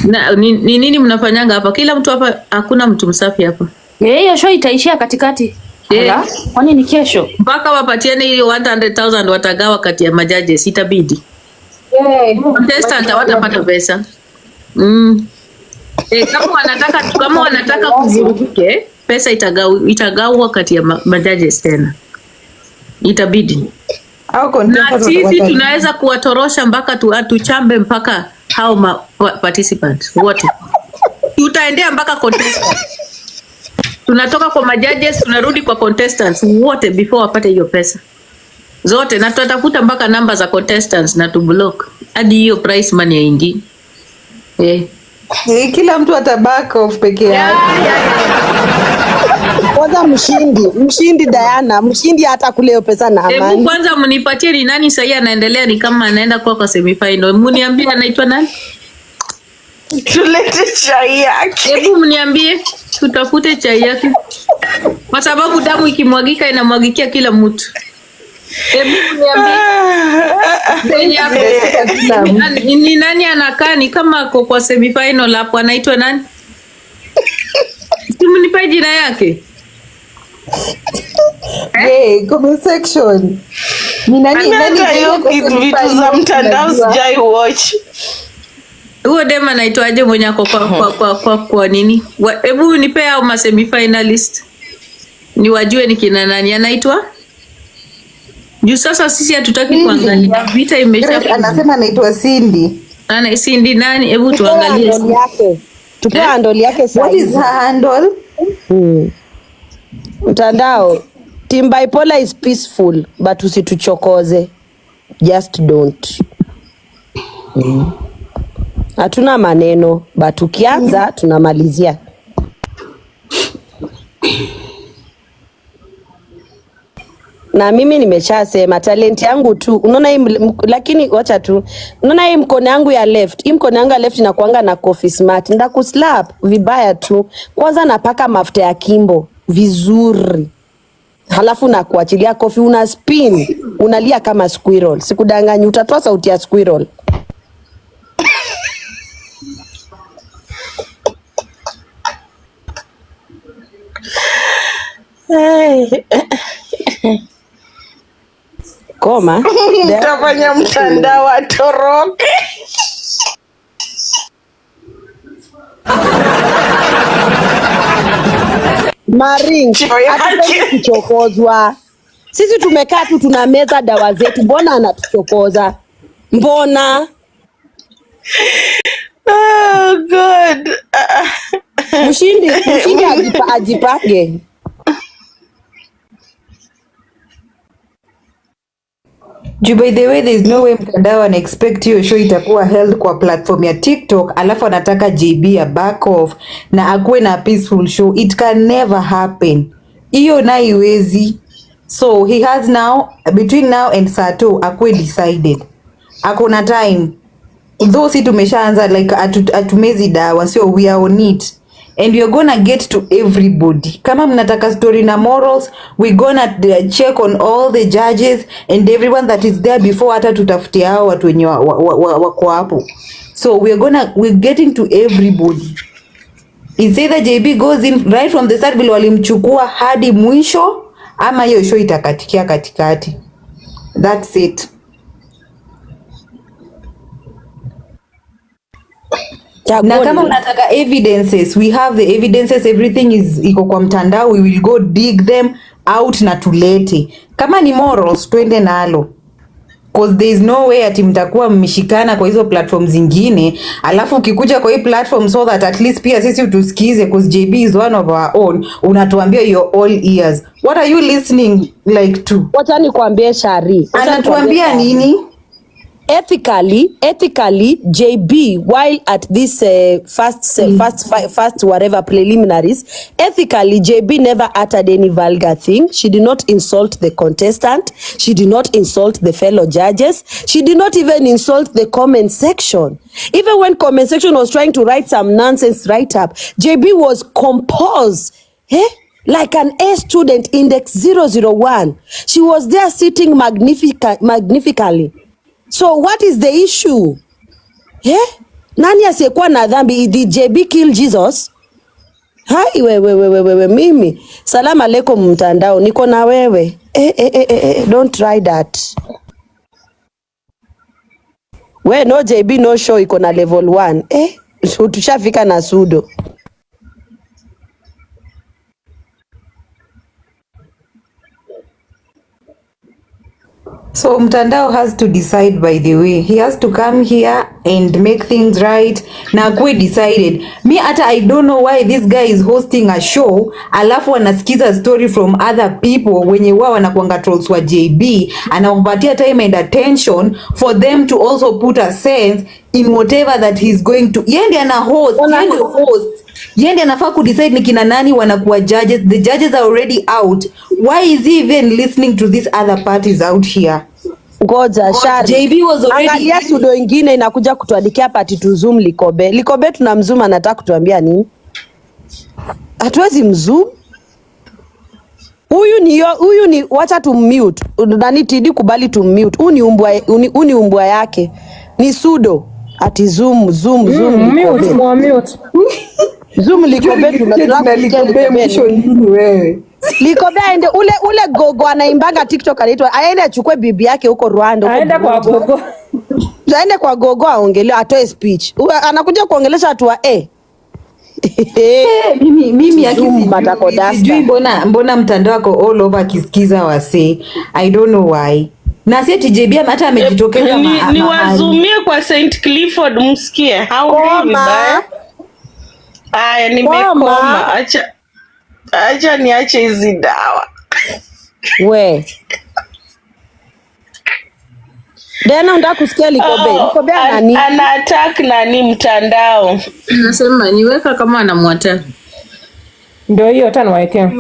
Na ni nini mnafanyanga hapa? Kila mtu hapa, hakuna mtu msafi hapa. Hiyo show itaishia katikati. Kwani ni kesho? Mpaka wapatiane hiyo 100,000 watagawa kati ya majaji, sitabidi. Contestant watapata pesa. Kama wanataka kuvuruke, pesa itagawa kati ya majaji tena. Itabidi. Na sisi tunaweza kuwatorosha mpaka tuchambe mpaka hao participants wote. Tutaendea mpaka contestants. Tunatoka kwa majudges tunarudi kwa contestants wote before wapate hiyo pesa zote, na tutatafuta mpaka namba za contestants na tublock hadi hiyo prize money yaingie. Kila mtu ata back off peke yake. Kwanza mshindi Diana, mshindi hata kule hiyo pesa na amani. Hebu kwanza mnipatie ni nani sasa anaendelea, ni kama anaenda kwa semi-final. Mniambie anaitwa nani? Tulete chai yake. Hebu mniambie tutafute chai yake. Kwa sababu damu ikimwagika inamwagikia kila mtu. Hebu mniambie. Ni nani anakaa ni kama kwa semi-final hapo, anaitwa nani? Simu nipe jina yake. Comment section. Ni nani vitu za mtandao sijai watch. Huo dema anaitwaje mwenye ako kwa nini? Hebu nipe hao ma semi-finalist. Ni wajue ni kina nani anaitwa? Juu sasa sisi hatutaki kuangalia. Vita imesha. Anasema anaitwa Cindy. Cindy nani? Hebu tuangalie yake. Tupe handle yake sasa. What is her handle? Mtandao. Team Bipolar is peaceful but usituchokoze. Just don't. Hatuna maneno but ukianza tunamalizia. Na mimi nimeshasema talent yangu tu. Unaona hii lakini wacha tu. Unaona hii mkono yangu ya left. Hii mkono yangu ya left inakuanga na coffee smart. Ndakuslap vibaya tu. Kwanza napaka mafuta ya Kimbo vizuri. Halafu na kuachilia coffee una spin. Unalia kama squirrel. Sikudanganyi, utatoa sauti ya squirrel. Koma. Mtafanya mtandao atoroke. Maring, kuchokozwa. Sisi tumekaa tu tunameza dawa zetu. Mbona anatuchokoza? Mbona? Oh God. Mshindi ajipage. By the way, there is no way mtandao ana expect hiyo show itakuwa held kwa platform ya TikTok alafu anataka JB ya back off na akuwe na peaceful show. It can never happen. Hiyo na iwezi. So he has now between now and Sato akuwe decided. Akona time. Though si tumeshaanza like atumezi dawa, so we are on it. And we are gonna get to everybody. Kama mnataka story na morals, we gonna check on all the judges and everyone that is there before hata tutafutia hao watu wenye wako hapo. So we're getting to everybody. It's either JB goes in right from the start vile walimchukua hadi mwisho, ama hiyo show itakatikia katikati. That's it. Na kama unataka evidences, we have the evidences, everything is iko kwa mtandao, we will go dig them out na tulete. Kama ni morals, twende nalo. cause there is no way ati mtakuwa mmeshikana kwa hizo platform zingine, alafu ukikuja kwa hii platform so that at least pia sisi utusikize, cause JB is one of our own, unatuambia you're all ears. What are you listening like to? Wacha nikwambie Shari. Anatuambia nini? Ethically, JB, while at this first whatever preliminaries, ethically, JB never uttered any vulgar thing. She did not insult the contestant. She did not insult the fellow judges. She did not even insult the comment section. Even when comment section was trying to write some nonsense write-up, JB was composed. Like an A student, index 001. She was there sitting magnificently. So what is the issue? Nani asiyekuwa na dhambi? Did JB kill Jesus? Hai wewe mimi. Salamu alaikum mtandao. Niko na wewe. Don't try that. We no JB no show iko na level 1. Tushafika na sudo. So mtandao has to decide, by the way. He has to come here and make things right. Na kwe decided. Me hata I don't know why this guy is hosting a show, alafu anasikiza story from other people wenye wao wanakuanga trolls wa JB, anawapatia time and attention for them to also put a sense in whatever that he's going to. Yende ana host, Yende anafaa kudecide ni kina nani wanakuwa judges. The judges are already out. Why is he even listening to these other parties out here? Ngoja Shari. JB was already. Angalia sudo ingine inakuja kutuandikia pati tu zoom Likobe. Likobe tunamzoom, anataka kutuambia nini? Hatuwezi mzoom. Huyu ni wacha tummute. Nani TD kubali tummute. Huyu ni umbwa yake. Ni sudo. Ati zoom Likobe. Mute. Zoom Likobe tunataka Likobe mwisho lini wewe? Likobe aende ule gogo anaimbanga TikTok anaitwa, aende achukue bibi yake huko Rwanda huko. Aende kwa gogo. Aende kwa gogo aongelee, atoe speech. Anakuja kuongelesha watu wa mimi sijui mbona mtandao wako all over akisikiza wase. I don't know why. Na si JB hata amejitokeza ni wazumie kwa St Clifford msikie. Vibaya. Aya, nimekoma. Acha niache hizi dawa. We. Dena unataka kusikia Likobe? Likobe nani? Ana attack nani mtandao. Nasema niweka kama anamwata. Ndio hiyo tano waekea.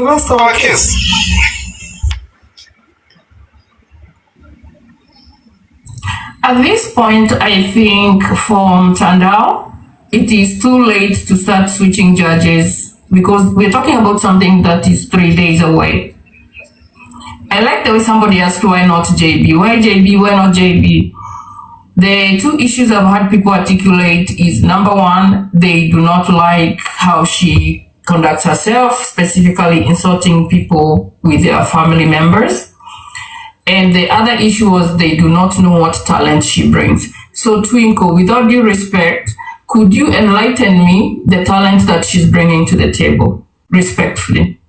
At this point, I think for Mtandao, it is too late to start switching judges because we're talking about something that is 3 days away. I like the way somebody asked, why not JB? Why JB? Why not JB? The two issues I've had people articulate is, number one, they do not like how she conducts herself, specifically insulting people with their family members. And the other issue was they do not know what talent she brings. So Twinkle, without due respect, could you enlighten me the talent that she's bringing to the table, respectfully?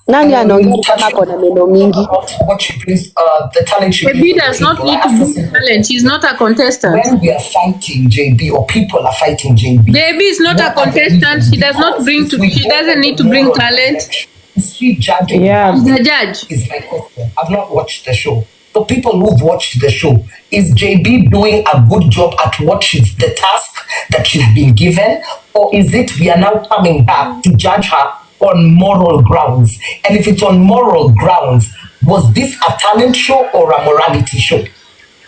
Nani anaongea kama kuna meno mingi? What she brings, the talent she brings. JB does not need to bring talent. She's not a contestant. When we are fighting JB or people are fighting JB. JB is not a contestant. She does not bring to. She doesn't need to bring talent. Is she judging? Yeah. The judge. Is my question. I've not watched the show. The people who've watched the show, is JB doing a good job at what she's, the task that she's been given? Or is it we are now coming back to judge her on moral grounds? And if it's on moral grounds, was this a talent show or a morality show?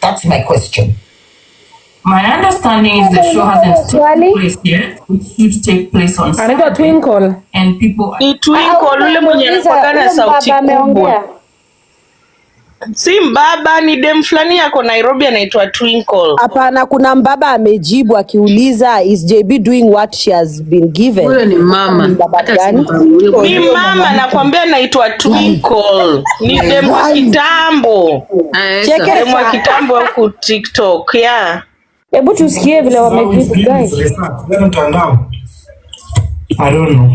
That's my question. My understanding is the show hasn't taken place yet. It should take place on Anaitwa Twinkle. And people... Ni Twinkle ule mwenye anakuwa na sauti kubwa. Si mbaba, ni dem fulani yako Nairobi anaitwa Twinkle. Hapana, kuna mbaba amejibu akiuliza, is JB doing what she has been given? Huyo ni mama. Ni mama nakwambia anaitwa Twinkle. Ni dem wa kitambo. Dem wa kitambo huko TikTok, yeah. Hebu tusikie vile wamejibu guys. I don't know.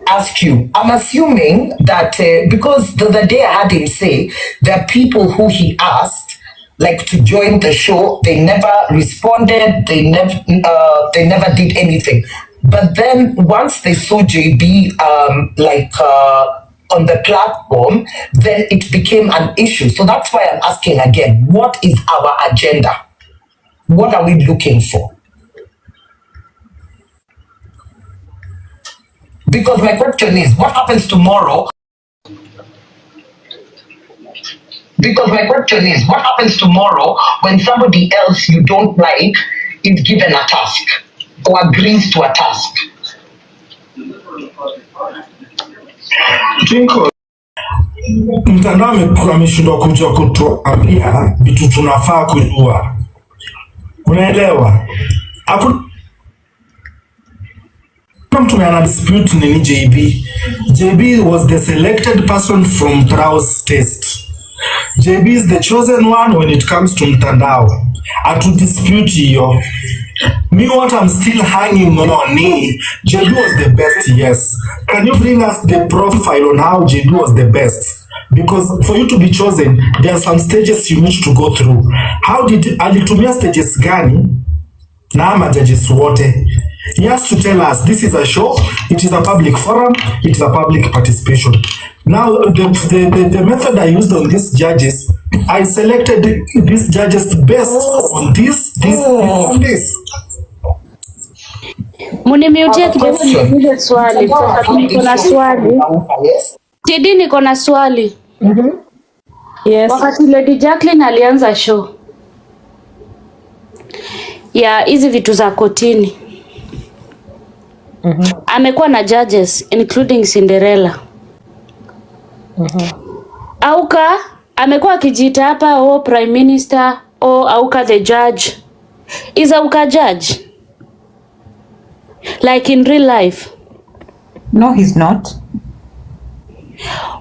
ask you. I'm assuming that because the day I had him say there are people who he asked like to join the show, they never responded, they never did anything. But then once they saw JB on the platform, then it became an issue. So that's why I'm asking again, what is our agenda? What are we looking for? Because my question is, what happens tomorrow? Because my question is, what happens tomorrow when somebody else you don't like is given a task or agrees to a task? Mtandao ameshindwa kuja kutuambia vitu tunafaa kujua. Unaelewa? Hakuna mtu ana dispute nini JB. JB was the selected person from Browse test. JB is the chosen one when it comes to mtandao. Atu dispute hiyo. Me, what I'm still hanging on is JB was the best, yes. Can you bring us the profile on how JB was the best? Because for you to be chosen, there are some stages you need to go through. How did alitumia stages gani na ama judges wote? He has to tell us this is a show, it is a public forum, it is a public participation. Now the method I used on these judges, I selected these judges based on this and this. Munimiutia kidogo niulize swali. Sasa niko na swali. Tidi niko na swali. Yes. Wakati Lady Jacqueline alianza show ya hizi vitu za kotini. Amekuwa na judges including Cinderella. Auka amekuwa akijiita hapa prime minister Auka the judge. Is Auka judge? Like in real life? No, he's not.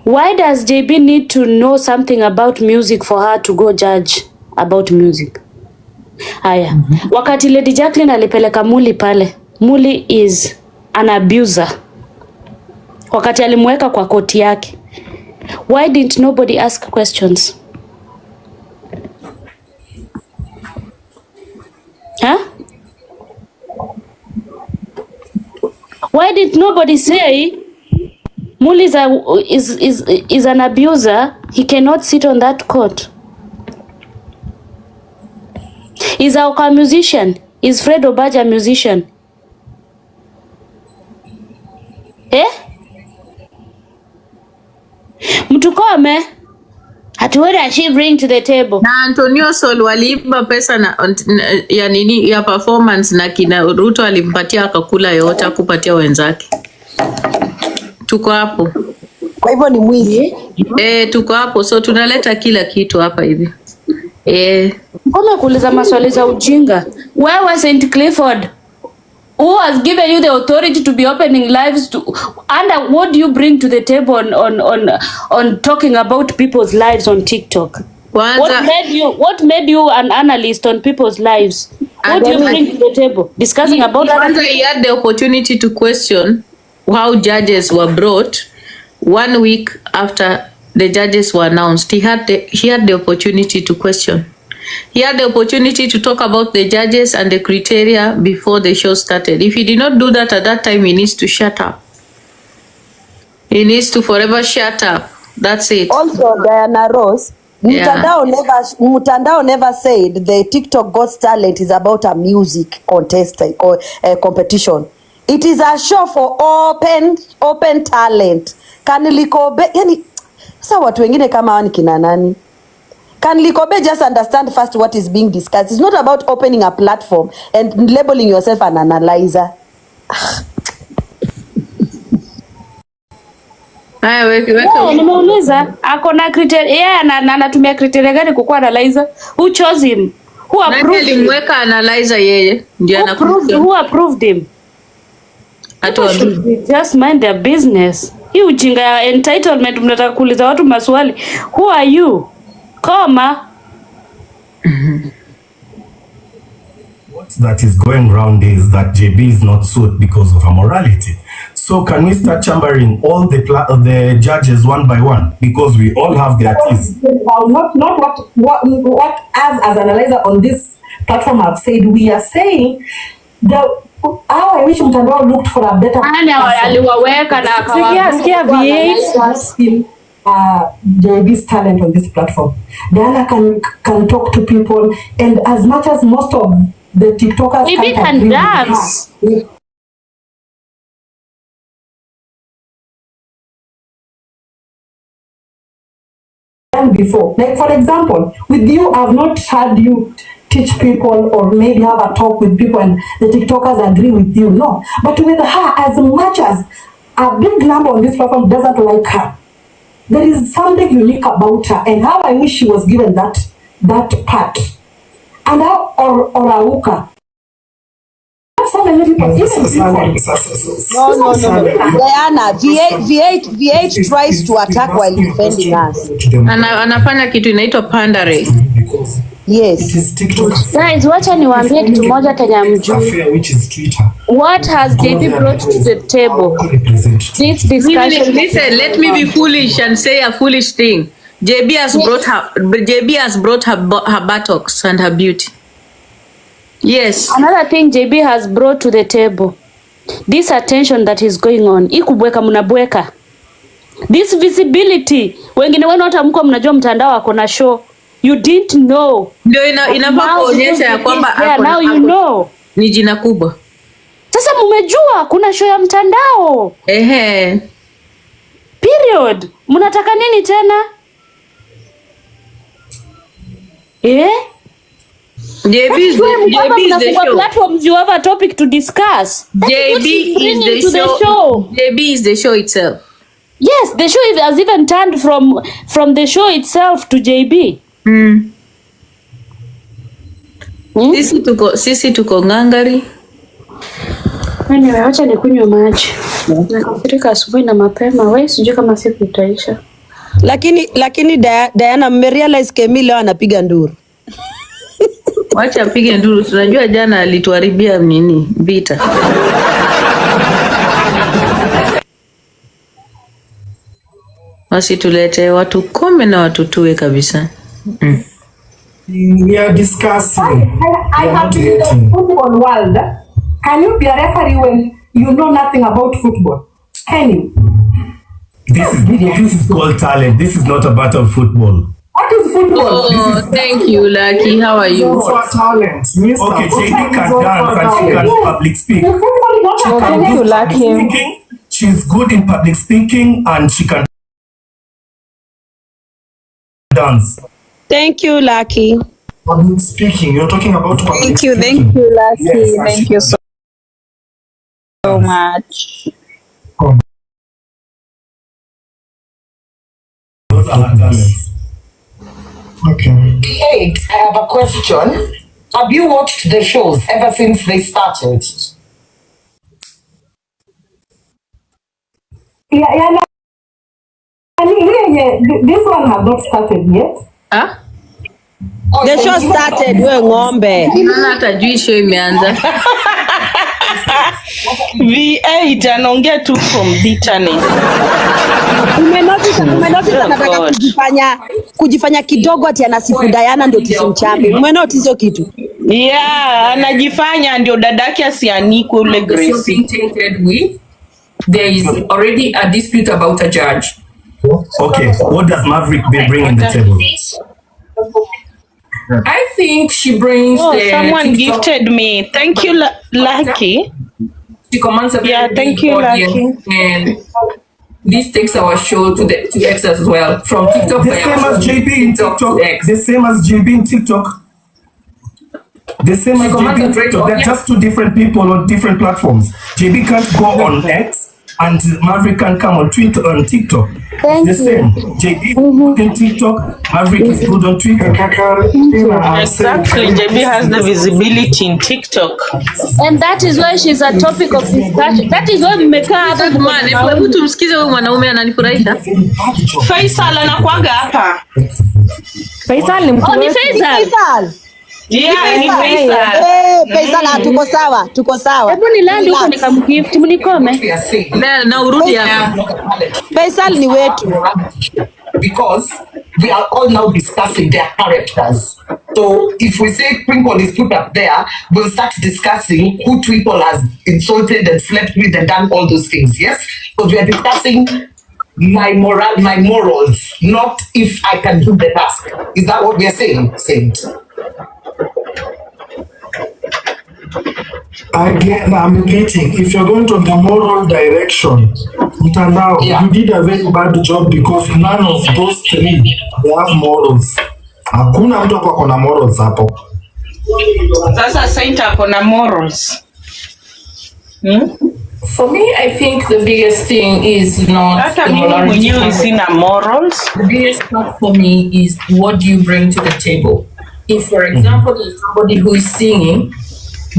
Why does JB need to know something about music for her to go judge about music? Aya. Wakati Lady Jacqueline alipeleka Muli pale, Muli is an abuser. Wakati alimweka kwa koti yake. Why didn't nobody ask questions? Huh? Why did nobody say Muli is an abuser, he cannot sit on that court? Is Auka a musician? Is Fred Obaja a musician? Mtukome. What does she bring to the table? Na Antonio Sol waliiba pesa ya nini ya performance na kina Ruto alimpatia akakula yote akupatia wenzake. Tuko hapo. Kwa hivyo ni mwizi. Tuko hapo, so tunaleta kila kitu hapa hivi. Mbona kuuliza maswali za ujinga? Where was St. Clifford? Who has given you the authority to be opening lives and what do you bring to the table on talking about people's lives on TikTok? What made you an analyst on people's lives? What do you bring to the table? Discussing about that. He had the opportunity to question how judges were brought 1 week after the judges were announced. He had the opportunity to question. He had the opportunity to talk about the judges and the criteria before the show started. If he did not do that at that time, he needs to shut up. He needs to forever shut up. That's it. Also, Diana Rose, Mutandao never said the TikTok Got Talent is about a music contest or competition. It is a show for open talent. Yani, sa watu wengine kama wani kina nani? Can Likobe just understand first what is being discussed? It's not about opening a platform and labeling yourself an analyzer. Nimeuliza akona criteria anatumia criteria gani kukuwa analyzer? Who chose him? Who approved him? Alimweka analyzer yeye. Who approved him? Just mind their business. Hii ujinga ya entitlement mnataka kuuliza watu maswali. Who are you? Koma. What that is going around is that JB is not sued because of her morality. So So can we start chambering all the judges one by one, because we all have their teas? Not what as analyzer on this platform have said. We are saying that I wish Mtandao looked for a better aliwaweka na Sikia V8 JB's talent on this platform. Diana can talk to people, and as much as most of the TikTokers JB can dance. Before, like for example, with you, I've not heard you teach people or maybe have a talk with people and the TikTokers agree with you. No, but with her, as much as a big number on this platform doesn't like her, there is something unique about her, and how I wish she was given that part. And how or Auka. So many people, even people. No. Diana, V8 tries to attack while defending us. Anafanya kitu inaitwa pandering. Yes. Guys, wacha niwaambie kitu moja Kenya mjui. What has JB brought to the table? This discussion. Listen, let me be foolish and say a foolish thing. JB has brought her buttocks and her beauty. Yes. Another thing JB has brought to the table. This attention that is going on. Ikubweka mnabweka. This visibility. Wengine wenu hata mko mnajua Mtandao ako na show. You didn't know. Ndio inafaa kuonyesha ya kwamba now you know. Ni jina kubwa. Sasa mumejua kuna show ya Mtandao. Period. Mnataka nini tena? JB is the show. Platforms you have a topic to discuss. JB is the show. JB is the show itself. Yes, the show has even turned from the show itself to JB. Sisi tuko ngangari. Anyway, acha nikunywe maji. Nakafirika asubuhi na mapema. Wewe sijui kama siku itaisha. Lakini Diana mmerealize Kemi leo anapiga nduru. Wacha apige nduru. Tunajua jana alituharibia nini vita. Basi tulete watu kome na watu tuwe kabisa. We are discussing. I have to be the football world. Can you be a referee when you know nothing about football? Can you? This is called talent. This is not a battle of football. What is football? Oh, thank you, Lucky. How are you? Talent. Okay, JD can dance and she can public speak. Thank you, Lucky. She's good in public speaking and she can dance. Thank you, Lucky. Public speaking. You're talking about public speaking. Thank you, Lucky. Yes, thank you so much. Those are her talents. Okay. Hey, I have a question. Have you watched the shows ever since they started? Yeah. This one has not started yet. Huh? The show started. We ngombe. Nana hata jui show imeanza. V8 anaongea tu from bitterness. Umenotice anataka kujifanya kidogo ati anasifu Diana ndio tusimchambe. Umenotice hiyo kitu? Yeah, anajifanya ndio dadake asianikwe ule Grace. There is already a dispute about a judge. Okay, what does Maverick bring in the table? I think she brings someone gifted me. Thank you, Lucky. She commands a very thank big you, audience, Lucky. and this takes our show to X as well. From TikTok, the same as JB in TikTok. The same as JB in TikTok. The same as JB in TikTok. They're just two different people on different platforms. JB can't go on X and Maverick can come on Twitter, on TikTok. Thank the same. JB is good on TikTok. Maverick is good on Twitter. Exactly. JB has the visibility in TikTok. And that is why she's a topic of discussion. That is why mmekaa hapa man. Hebu tumsikize huyu mwanaume ananifurahisha. Faisal anakuaga hapa. Faisal ni mtu. Oh, ni Faisal. Yeah, ni Faisal. Faisal. Faisal, tuko sawa. Hebu ni land huko nikamgift mnikome. Na urudi hapa. Faisal ni wetu. Because we are all now discussing their characters. So if we say Twinkle is put up there, we'll start discussing who Twinkle has insulted and slept with and done all those things. Yes, because we are discussing my morals, not if I can do the task. Is that what we are saying? Again, I'm getting, if you're going to the moral direction, Mtandao, you did a very bad job because none of those three, they have morals. Hakuna mtu ako na morals hapo. Sasa Saint ako na morals. For me, I think the biggest thing is not Hata the mimi morality mwenyewe part. sina morals. The biggest part for me is what do you bring to the table. If, for example, there's somebody who is singing,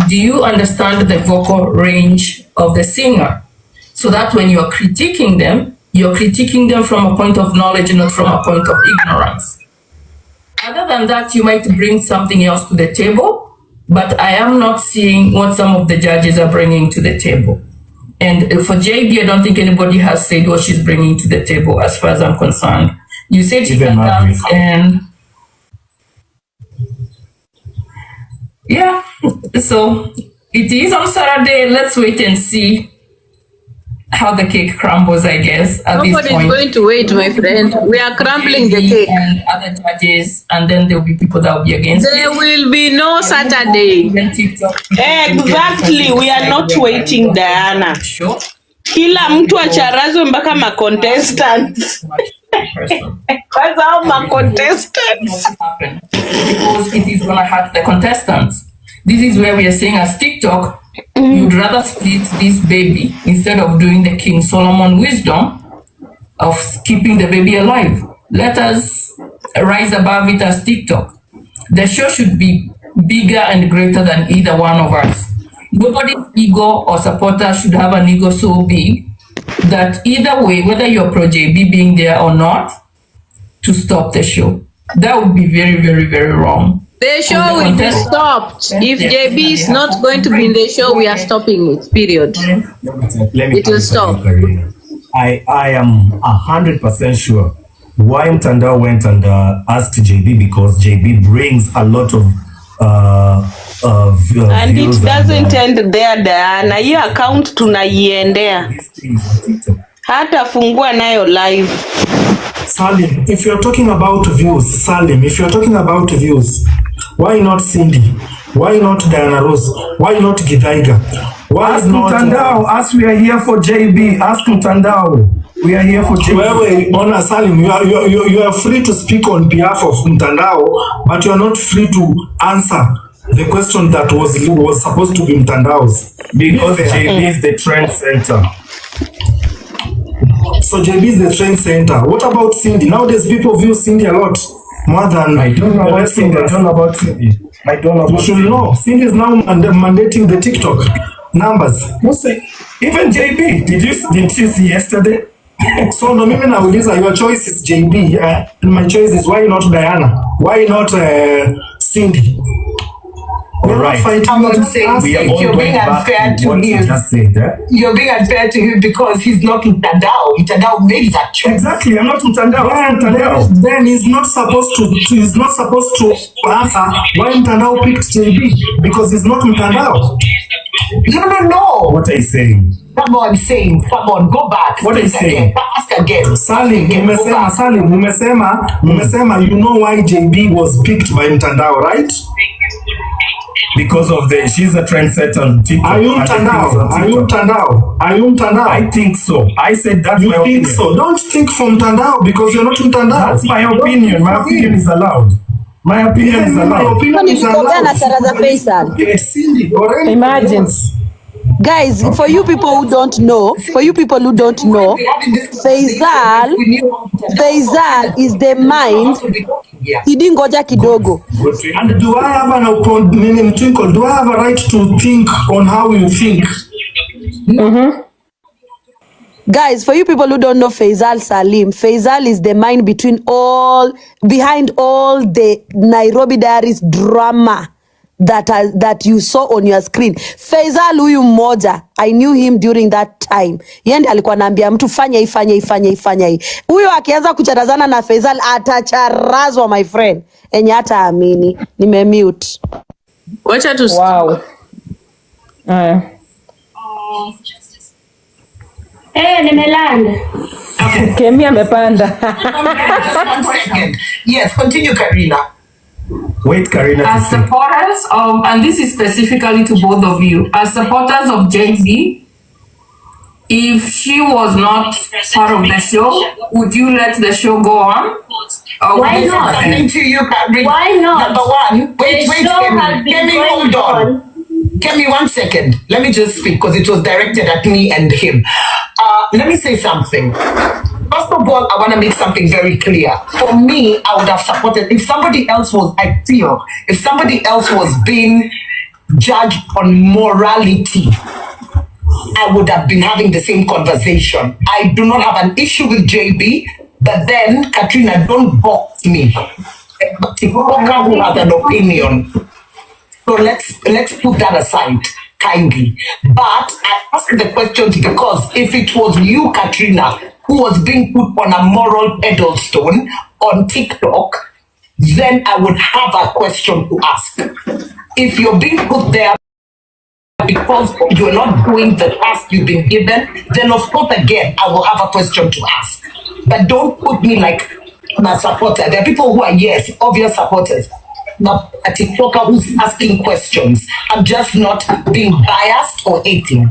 do you understand the vocal range of the singer? So that when you're critiquing them from a point of knowledge, not from a point of ignorance. Other than that, you might bring something else to the table, but I am not seeing what some of the judges are bringing to the table. And for JB, I don't think anybody has said what she's bringing to the table as far as I'm concerned. You said she can dance and yeah, so it is on Saturday. Let's wait and see how the cake crumbles, I guess, at this Nobody's point. going to wait, my friend. We are crumbling the cake. And other judges, and then there will be people that will be against There it. will be no Saturday. Exactly, we are not waiting, Diana. Kila mtu acharazwe mpaka ma contestants. Kwanza hao ma contestants. Because it is going to hurt the contestants. This is where we are saying as TikTok, you'd rather split this baby instead of doing the King Solomon wisdom of keeping the baby alive. Let us rise above it as TikTok. The show should be bigger and greater than either one of us. Nobody's ego or supporter should have an ego so big that either way, whether you're pro JB being there or not, to stop the show. That would be very, very, very wrong. The show will be stopped. If JB is not going to be in the show, we are stopping it, period. It will stop. I am 100% sure why Mtandao went and asked JB, because JB brings a lot of And views it doesn't end there, Diana. Hiyo account tunaiendea. Hata fungua nayo live. Salim, if you're talking about views, why not Cindy? Why not Diana Rose? Why not Githaiga? Why Ask not Mtandao, as we are here for JB. Ask Mtandao. We are here for JB. Wewe, Ona Salim, you are free to speak on behalf of Mtandao, but you are not free to answer the question that was supposed to be Mtandao's. Because JB is the trend center. So JB is the trend center. What about Cindy? Nowadays people view Cindy a lot more than I don't know the about rest Cindy. of I us. don't know about Cindy. I don't know You about should Cindy. know. Cindy is now mandating the TikTok numbers. Even JB, didn't you see yesterday? So no, mimi nauliza, your choice is JB, and my choice is why not Diana? Why not Cindy? All right. I'm not saying We are all you're being going back unfair to to what you him. just said. You're being unfair to him because he's not Mtandao. Mtandao made that choice. Exactly, I'm not Mtandao. Then he's not supposed to answer why Mtandao picked JB, because he's not Mtandao. No. What are you saying? Come on, go back. What are you saying? Ask again. Salim, umesema, you know why JB was picked by Mtandao, right? Because of she's a trendsetter on TikTok. Are you Mtandao? I think so. I said that's my opinion. So don't think from Mtandao because you're not Mtandao. That's my opinion. My opinion is allowed. My opinion is allowed. Imagine. Guys, for you people who don't know, Faisal is the mind. Idingoja kidogo. And do I have an opinion, Twinkle? Do I have a right to think on how you think? Guys, for you people who don't know Faisal is the mind behind all the Nairobi Diaries drama that you saw on your screen. Faisal huyu mmoja, I knew him during that time. Yeye alikuwa anaambia mtu fanya hii. Huyo akianza kucharazana na Faisal atacharazwa, my friend. Enye hata amini. Nimemute. Wacha tu. Wow. Nimelanda. Kemi amepanda. 1 second. Yes, continue, Karina. Wait, Karina. As supporters of, and this is specifically to both of you, as supporters of JB, if she was not part of the show, would you let the show go on? Or Why not? To you, Karina. Why not? Number one, wait, Kemi, hold on. Kemi, 1 second. Let me just speak because it was directed at me and him. Let me say something. First of all, I want to make something very clear. For me, I would have supported, if somebody else was being judged on morality, I would have been having the same conversation. I do not have an issue with JB, but then, Katrina, don't box me. TikToker who has an opinion. So let's put that aside kindly. But I ask the questions because if it was you, Katrina, who was being put on a moral pedestal on TikTok, then I would have a question to ask. If you're being put there because you're not doing the task you've been given, then of course again I will have a question to ask. But don't put me like a supporter. There are people who are, yes, obvious supporters. Not a TikToker who's asking questions. I'm just not being biased or hating.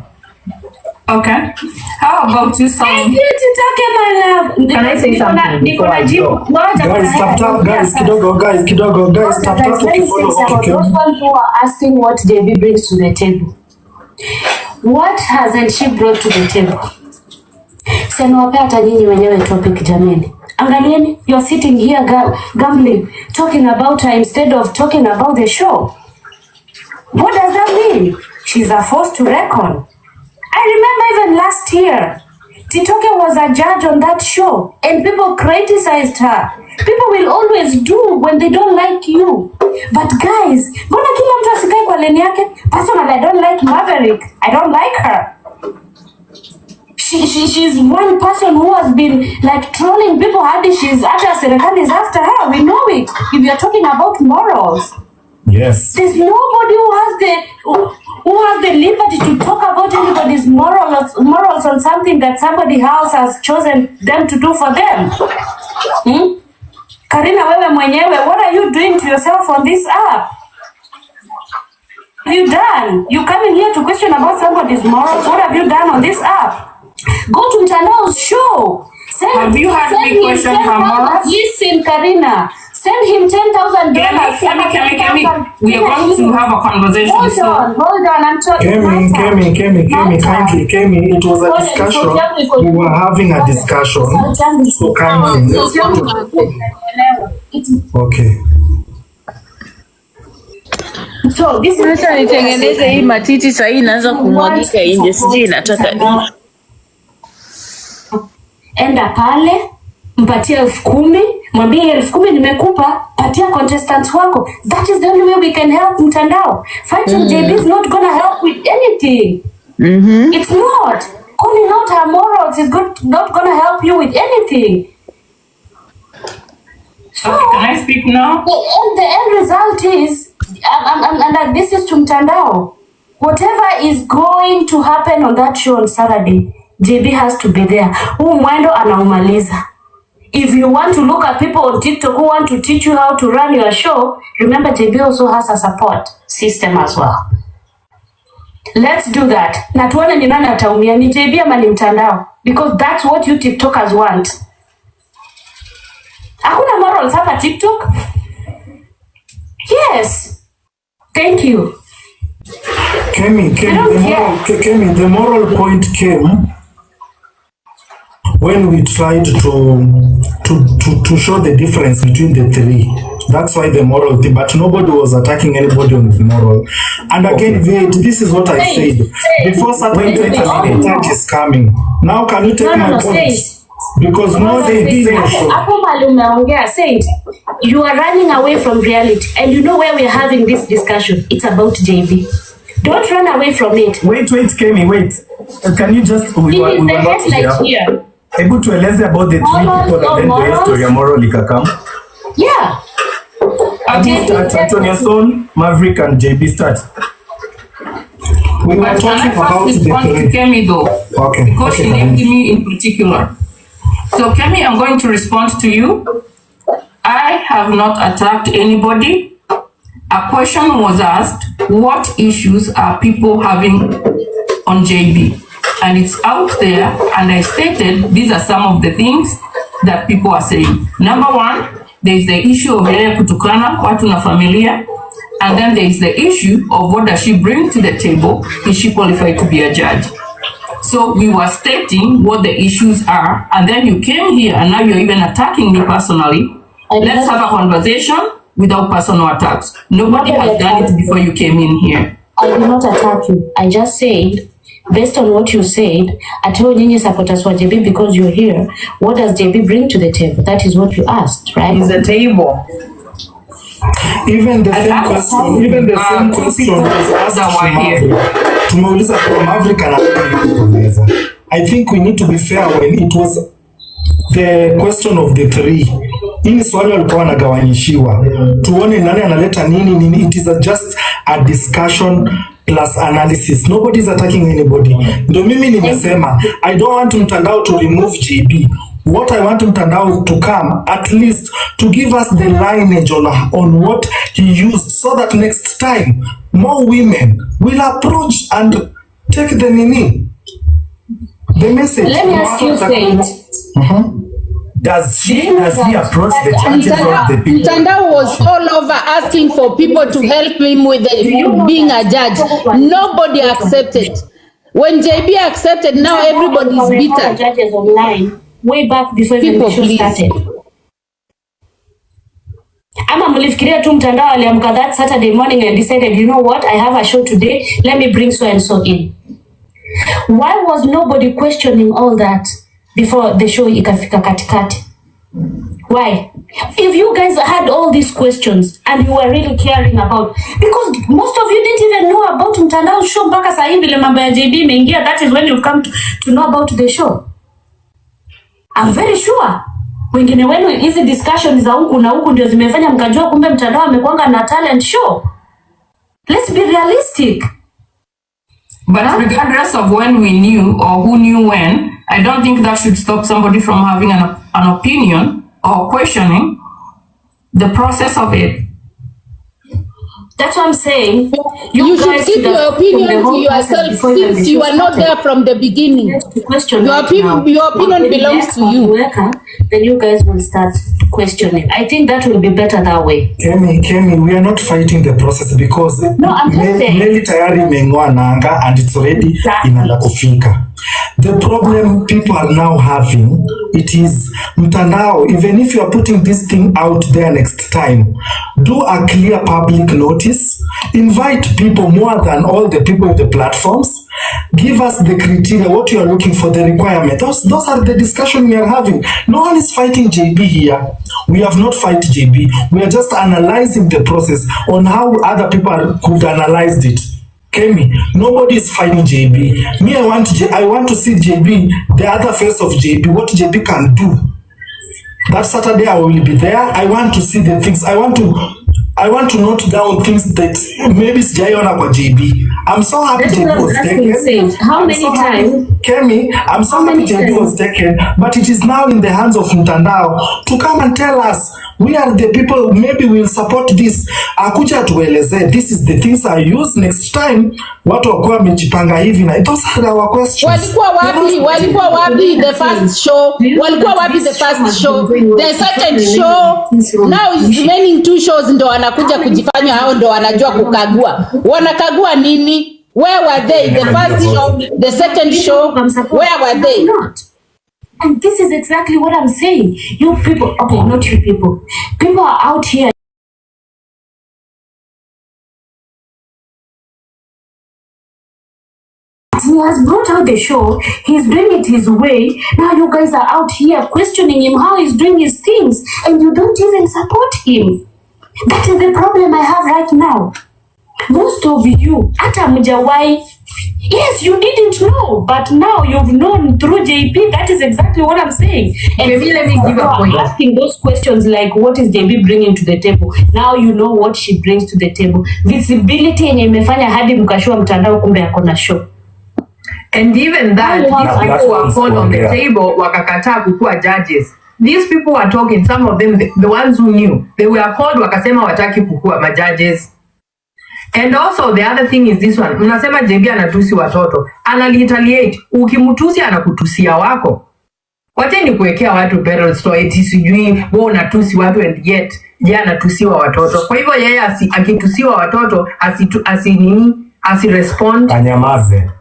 Okay. How about you, Sam? Can I say something? Guys, kidogo, tap. Those ones who are asking what JB brings to the table. What hasn't she brought to the table? Sema hata nyinyi wenyewe topic jameni. Angalieni, you're sitting here gambling, talking about her instead of talking about the show. What does that mean? She's a force to reckon. I remember even last year, Titoke was a judge on that show and people criticized her. People will always do when they don't like you. But guys, mbona kila mtu asikae kwa lane yake? Personally, I don't like Maverick. I don't like her. She's one person who has been like trolling people. Hadi she's after serikali is after her. We know it. If you're talking about morals. Yes. There's nobody who has the liberty to talk about anybody's morals on something that somebody else has chosen them to do for them. Karina, wewe mwenyewe, what are you doing to yourself on this app? What have you done? You coming here to question about somebody's morals? What have you done on this app? Go to Mtandao's show. Have you had me question her morals? Listen, Karina. Send him $10,000. Kemi, we are going to have a conversation. Hold on, I'm talking. Kemi, kindly, Kemi, it was a discussion. We were having a discussion. So kindly, let's go. Okay. So this is Sasa nitengeneze hii matiti sasa inaanza kumwagika nje, sijui nataka nini. Enda pale, mpatie 10,000, mwambie 10,000 nimekupa, patia contestants wako. That is the only way we can help Mtandao. Fighting JB is not gonna help with anything. It's not. Calling out her morals is not gonna help you with anything. So, can I speak now? The end result is, and this is to Mtandao. Whatever is going to happen on that show on Saturday, JB has to be there. Huu mwendo anaumaliza. If you want to look at people on TikTok who want to teach you how to run your show, remember JB also has a support system as well. Let's do that. Na tuone ni nani ataumia, ni JB ama ni Mtandao, because that's what you TikTokers want. Hakuna morals hapa TikTok? Yes. Thank you. Kemi, the moral point came when we tried to show the difference between the three. That's why the moral thing, but nobody was attacking anybody on the moral. And again, this is what I said. Before certain attack is coming. Now can you take my point? because no they did hapo mali umeongea said you are running away from reality and you know where we are having this discussion. It's about JB. Don't run away from it. Wait, Kemi, wait. Can you just we were not here. Able to eleze about the three people and then the history of Moral Ikakam? Yeah. Start on your son, Maverick and JB start. We were talking about the three. Kemi though. Okay. Because she named me in particular. So Kemi, I'm going to respond to you. I have not attacked anybody. A question was asked, what issues are people having on JB? And it's out there, and I stated these are some of the things that people are saying. Number one, there is the issue of yeye kutukana watu na familia, and then there is the issue of what does she bring to the table? Is she qualified to be a judge? So we were stating what the issues are, and then you came here and now you're even attacking me personally. Let's have a conversation without personal attacks. Nobody has done it before you came in here. I did not attack you. I just said, based on what you said, I told you supporters for JB because you're here. What does JB bring to the table? That is what you asked, right? It's a table. Even the same question was asked to Maverick. Tumeuliza kwa Maverick anaweza. I think we need to be fair when it was the question of the three. Hii swali walikuwa wanagawanyishiwa. Tuone nani analeta nini. It is just a discussion plus analysis. Nobody is attacking anybody. Ndio mimi nimesema I don't want Mtandao to remove JB. What I want Mtandao to come at least to give us the lineage on what he used, so that next time more women will approach and take the message. Let me ask you, Said. Does he approach the judges or the people? Mtandao was all over asking for people to help him with being a judge. Nobody accepted. When JB accepted, now everybody is bitter. Judges online way back before the show started. Ama mlifikiria tu Mtandao aliamka that Saturday morning and decided, you know what, I have a show today, let me bring so and so in. Why was nobody questioning all that before the show ikafika katikati? Why? If you guys had all these questions and you were really caring about, because most of you didn't even know about Mtandao show mpaka saa hivi ile mambo ya JB imeingia, that is when you come to know about the show. I'm very sure wengine wenu hizi discussions za huku na huku ndio zimefanya mkajua kumbe Mtandao amekuanga na talent show. Let's be realistic. But regardless of when we knew or who knew when, I don't think that should stop somebody from having an opinion or questioning the process of it. That's what I'm saying. You should keep your opinion to yourself since you are not there from the beginning. Your opinion belongs to you. Then you guys will start questioning. I think that will be better that way. Kemi, we are not fighting the process because Meli tayari imeng'oa nanga and it's already inaanza kufika. The problem people are now having, it is Mtandao, even if you are putting this thing out there next time, do a clear public notice, invite people more than all the people in the platforms, give us the criteria, what you are looking for, the requirement. Those are the discussion we are having. No one is fighting JB here. We have not fight JB. We are just analyzing the process on how other people could analyze it. Kemi, nobody is fighting JB. Me, I want to see JB, the other face of JB, what JB can do. That Saturday I will be there. I want to see the things. I want to note down things that maybe sijaiona kwa JB. I'm so happy JB was taken. How many times? Kemi, I'm so happy JB was taken, but it is now in the hands of Mtandao to come and tell us, we are the people, maybe we'll support this. Akuja tueleze, this is the things I use next time. Watu wakuwa wamejipanga hivi na those are our questions. Walikuwa wapi the first show? Walikuwa wapi the first show? The second show. Now is remaining 2 shows ndo wanakuja kujifanya hao ndo wanajua kukagua. Wanakagua nini? Where were they? The first show, the second show, where were they? And this is exactly what I'm saying. You people, okay, not you people. People are out here. has brought out the show. He's doing it his way. Now you guys are out here questioning him how he's doing his things, and you don't even support him. That is the problem I have right now. Most of you, hata mjawai. Yes, you didn't know, but now you've known through JP. That is exactly what I'm saying. And Maybe let me give a point. asking those questions like, what is JB bringing to the table? Now you know what she brings to the table. Visibility yenye imefanya hadi mkashua mtandao kumbe akona show. And even that, Now you have these people were called on the yeah. table, wakakataa kukuwa judges. These people were talking, some of them, the ones who knew, they were called, wakasema wataki kukuwa majudges. And also the other thing is this one, mnasema JB anatusi watoto, analitaliate, ukimtusi anakutusia wako. Wacheni kuwekea watu peril so eti sijui wewe unatusi watu and yet yeye anatusiwa watoto. Kwa hivyo yeye akitusiwa watoto asirespond. Anyamaze.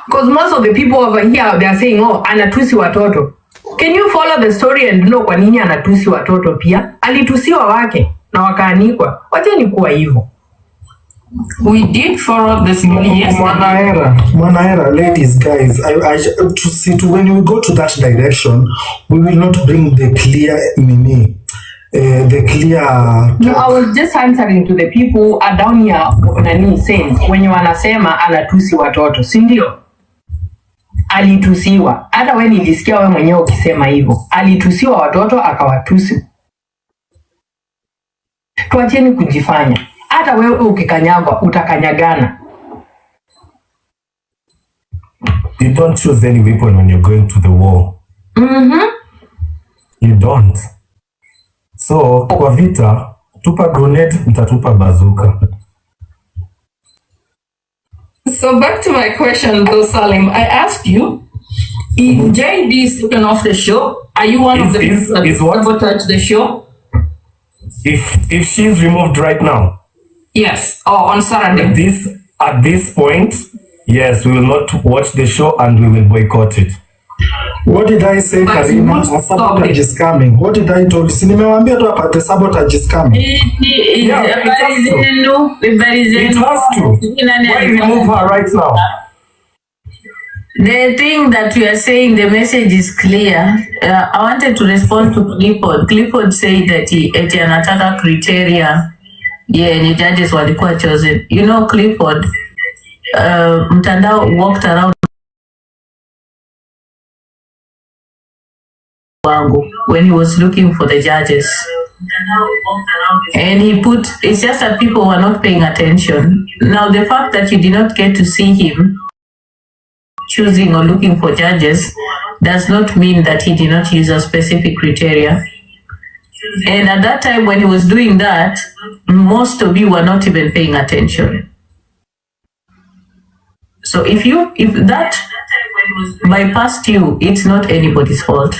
Because most of the people over here they are saying oh anatusi watoto. Can you follow the story and know kwa nini anatusi watoto pia? Alitusiwa wake na wakaanikwa. Wacheni kuwa hivyo. We did follow the story yesterday. Mwanaera, ladies, guys, when we go to that direction, we will not bring the clear No, I was just answering to the people who are down here nani saying when you wanasema anatusi watoto, si ndio? Alitusiwa. Hata wewe nilisikia wewe mwenyewe ukisema hivyo. Alitusiwa watoto akawatusi. Tuacheni kujifanya. Hata wewe ukikanyagwa utakanyagana. You don't choose any weapon when you're going to the war. You don't. So, kwa vita, tupa grenade, mtatupa bazooka. So back to my question though, Salim. I asked you, if JD is taken off the show, are you one of the people that sabotage the show? If she's removed right now. Yes. Oh, on Saturday. At this point, yes, we will not watch the show and we will boycott it. What did I say, But Karina? you won't Sabotage is coming. What did I tell you? Nimewambia tu hapa, the sabotage is coming. Yeah, it has to. It has to. Why remove her right now? The thing that we are saying, the message is clear. I wanted to respond to Clifford. Clifford said that eti anataka criteria ni judges walikuwa chosen. You know, Clifford, mtandao walked around when he was looking for the judges. And he put, it's just that people were not paying attention. Now, the fact that you did not get to see him choosing or looking for judges does not mean that he did not use a specific criteria. And at that time when he was doing that, most of you were not even paying attention. So if that bypassed you, it's not anybody's fault.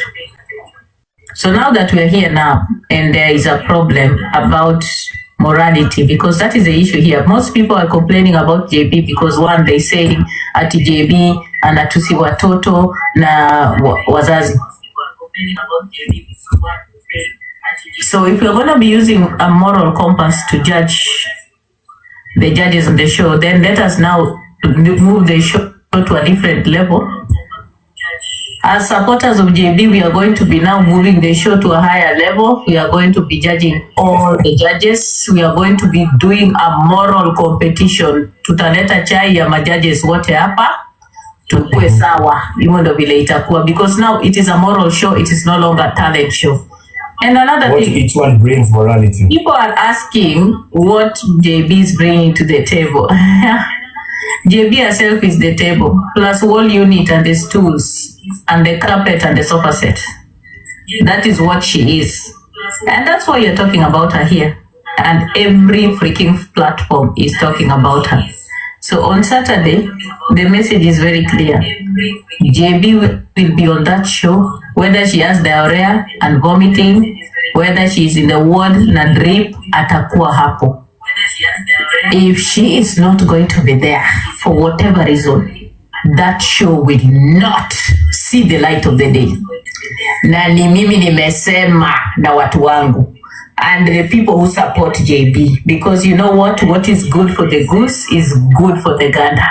So now that we are here now, and there is a problem about morality, because that is the issue here. Most people are complaining about JB because one, they say ati JB anatusi watoto na wazazi. So if you're going to be using a moral compass to judge the judges on the show, then let us now move the show to a different level. As supporters of JB, we are going to be now moving the show to a higher level. We are going to be judging all the judges. We are going to be doing a moral competition. Tutaleta chai ya majudges wote hapa. Tukue sawa. Hivyo ndo vile itakuwa. Because now it is a moral show. It is no longer a talent show. And another What thing, each one brings morality. people are asking what JB is bringing to the table. JB herself is the table, plus wall unit and the stools and the carpet and the sofa set. That is what she is. And that's why you're talking about her here. And every freaking platform is talking about her. So on Saturday, the message is very clear. JB will be on that show, whether she has diarrhea and vomiting, whether she is in the ward na drip, atakuwa hapo. If she is not going to be there for whatever reason, that show will not see the light of the day. Na ni mimi nimesema na watu wangu and the people who support JB, because you know what is good for the goose is good for the gander.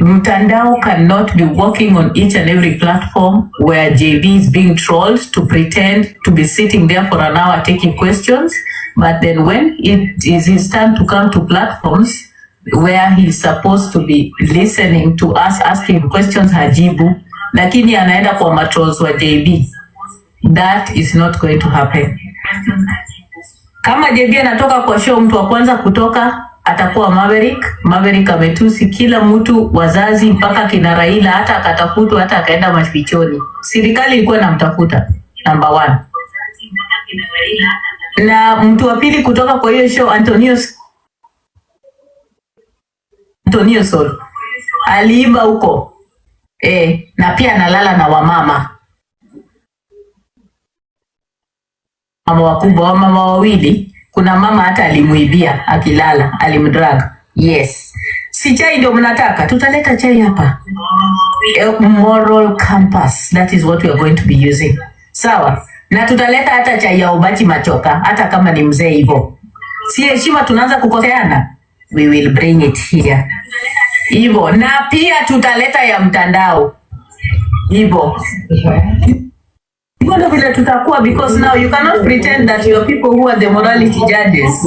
Mtandao cannot be working on each and every platform where JB is being trolled to pretend to be sitting there for an hour taking questions, but then when it is his turn to come to platforms where he's supposed to be listening to us asking questions hajibu, lakini anaenda kwa matrolls wa JB. That is not going to happen. Kama JB anatoka kwa show, mtu wa kwanza kutoka atakuwa Maverick. Maverick ametusi kila mtu, wazazi mpaka kina Raila, hata akatafutwa, hata akaenda mafichoni. Serikali ilikuwa inamtafuta number 1. Na mtu wa pili kutoka kwa hiyo show Antonio Sol aliiba huko. Na pia analala na wamama. Mama wakubwa, mama wawili. Kuna mama hata alimuibia akilala, alimdrag. Yes. Si chai ndio mnataka? Tutaleta chai hapa. Moral compass. That is what we are going to be using. Sawa. Na tutaleta hata chai ya Obati Machoka, hata kama ni mzee hivyo. Si heshima tunaanza kukoseana. We will bring it here. Hivyo. Na pia tutaleta ya mtandao. Hivyo. Because now you cannot pretend that you are people who are the morality judges.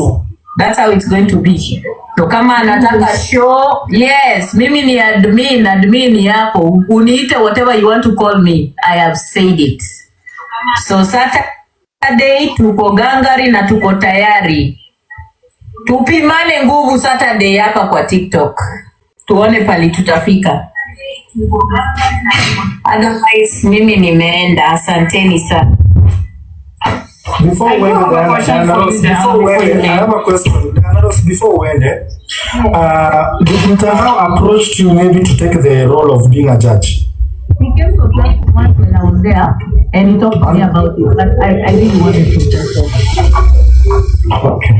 That's how it's going to be. So kama anataka show, yes, mimi ni admin yako. Uniite whatever you want to call me. I have said it. So Saturday tuko gangari na tuko tayari. Tupimane nguvu Saturday hapa kwa TikTok. Tuone pali tutafika. Otherwise, mimi nimeenda. Asanteni sana. Before we end, I have a question. Before we end, did Mtandao approach you maybe to take the role of being a judge? He came to class once when I was there and he talked to me about it, but I didn't want to do that. Okay.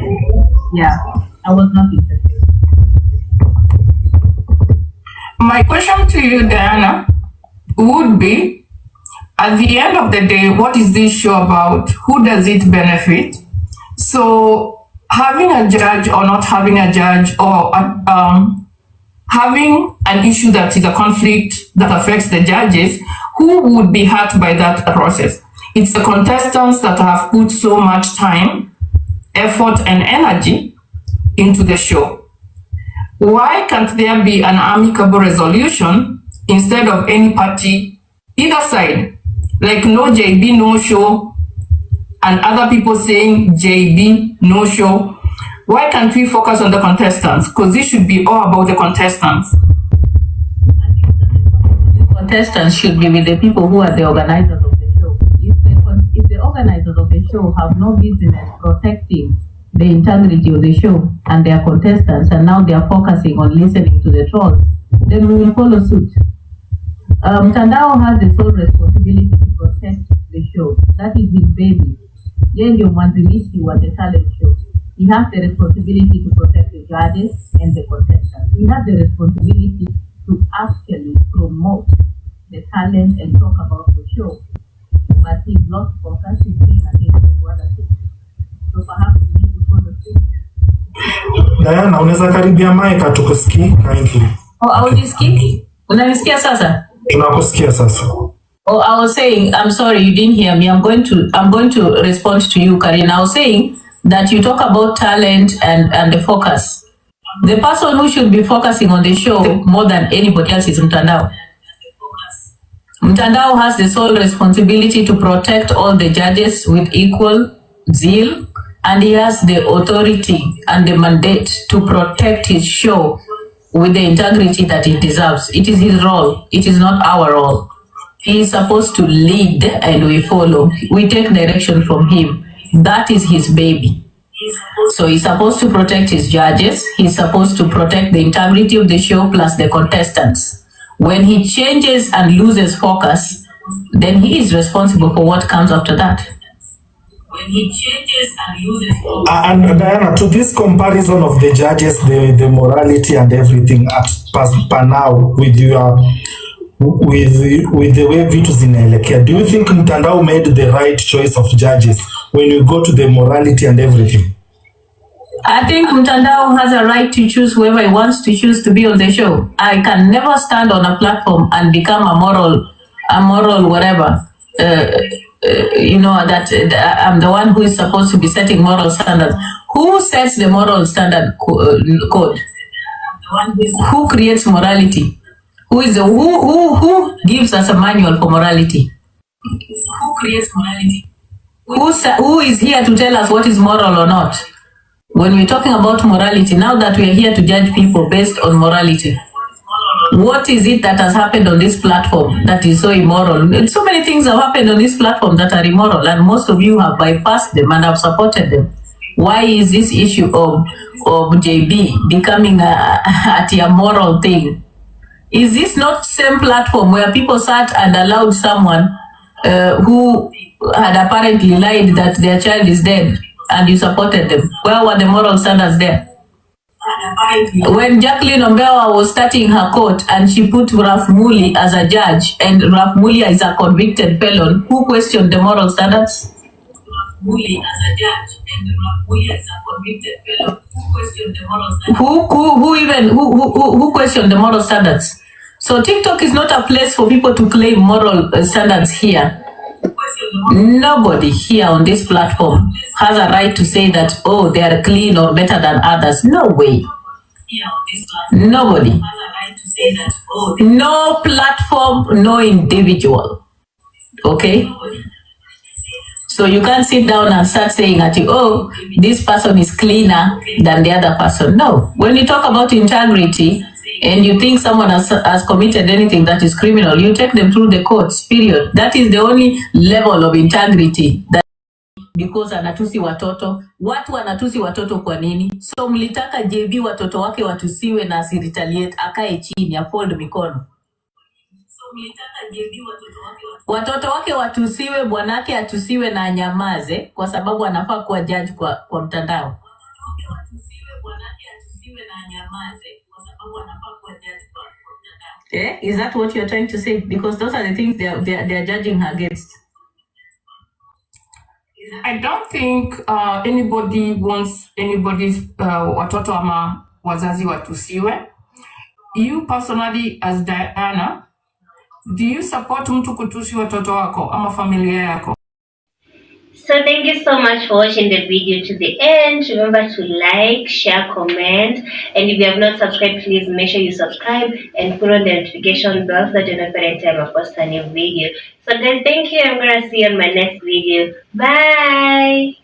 Yeah, I was not interested. My question to you, Diana, would be, at the end of the day, what is this show about? Who does it benefit? So having a judge or not having a judge, or having an issue that is a conflict that affects the judges, who would be hurt by that process? It's the contestants that have put so much time, effort, and energy into the show. Why can't there be an amicable resolution instead of any party, either side? Like no JB, no show, and other people saying JB, no show. Why can't we focus on the contestants? Because this should be all about the contestants. Contestants should be with the people who are the organizers of the show. If the organizers of the show have no business protecting the integrity of the show and their contestants, and now they are focusing on listening to the trolls, then we will follow suit. Mtandao has the sole responsibility to protect the show. That is his baby. Yeye ndio mwanzilishi wa the talent show. He has the responsibility to protect the judges and the contestants. He has the responsibility to actually promote the talent and talk about the show. But he's lost focus, he's being attention to other things. So perhaps we need to follow suit. Diana, unaweza karibia mic atukusikii kindly. Aujisikii? Unanisikia sasa? Tunakusikia sasa. I was saying, I'm sorry you didn't hear me. I'm going to respond to you, Karina. I was saying that you talk about talent and the focus. The person who should be focusing on the show more than anybody else is Mtandao. Mtandao has the sole responsibility to protect all the judges with equal zeal, and he has the authority and the mandate to protect his show with the integrity that it deserves. It is his role. It is not our role. He is supposed to lead and we follow. We take direction from him. That is his baby. So he's supposed to protect his judges. He's supposed to protect the integrity of the show plus the contestants. When he changes and loses focus, then he is responsible for what comes after that. When he changes and loses focus. And Diana, to this comparison of the judges, the morality and everything at per now with your with the way vitu zinaelekea, do you think Mtandao made the right choice of judges when you go to the morality and everything? I think Mtandao has a right to choose whoever he wants to choose to be on the show. I can never stand on a platform and become a moral whatever. I'm the one who is supposed to be setting moral standards. Who sets the moral standard code? Who creates morality? Who gives us a manual for morality? Who creates morality? Who is here to tell us what is moral or not? When we're talking about morality, now that we are here to judge people based on morality, what is it that has happened on this platform that is so immoral? And so many things have happened on this platform that are immoral, and most of you have bypassed them and have supported them. Why is this issue of JB becoming a moral thing? Is this not same platform where people sat and allowed someone who had apparently lied that their child is dead and you supported them? Where were the moral standards there? When Jacqueline Ombewa was starting her court and she put Raf Muli as a judge, and Raf Muli is a convicted felon, who questioned the moral standards? Muli as a judge and Raf Muli is a convicted felon, who questioned the moral standards? Who questioned the moral standards? So TikTok is not a place for people to claim moral standards here. Nobody here on this platform has a right to say that, oh, they are clean or better than others. No way. Nobody. No platform, no individual. Okay? So you can't sit down and start saying that, oh, this person is cleaner than the other person. No. When you talk about integrity, and you think someone has committed anything that is criminal, you take them through the courts, period. That is the only level of integrity. That because anatusi watoto. Watu wanatusi watoto kwa nini? So mlitaka JB watoto wake watusiwe na asiretaliate, akae chini, afold mikono. So mlitaka JB watoto wake watusiwe, bwanake atusiwe na anyamaze kwa sababu anafaa kuwa judge kwa mtandao. Yeah, is that what you're trying to say? Because those are the things they're judging her against. I don't think anybody wants anybody's watoto ama wazazi watusiwe. You personally as Diana, do you support mtu kutusi watoto wako ama familia yako? So thank you so much for watching the video to the end. Remember to like, share, comment, and if you have not subscribed, please make sure you subscribe and put on the notification bell so that you know every time I post a new video. So guys, thank you. I'm gonna see you on my next video. Bye.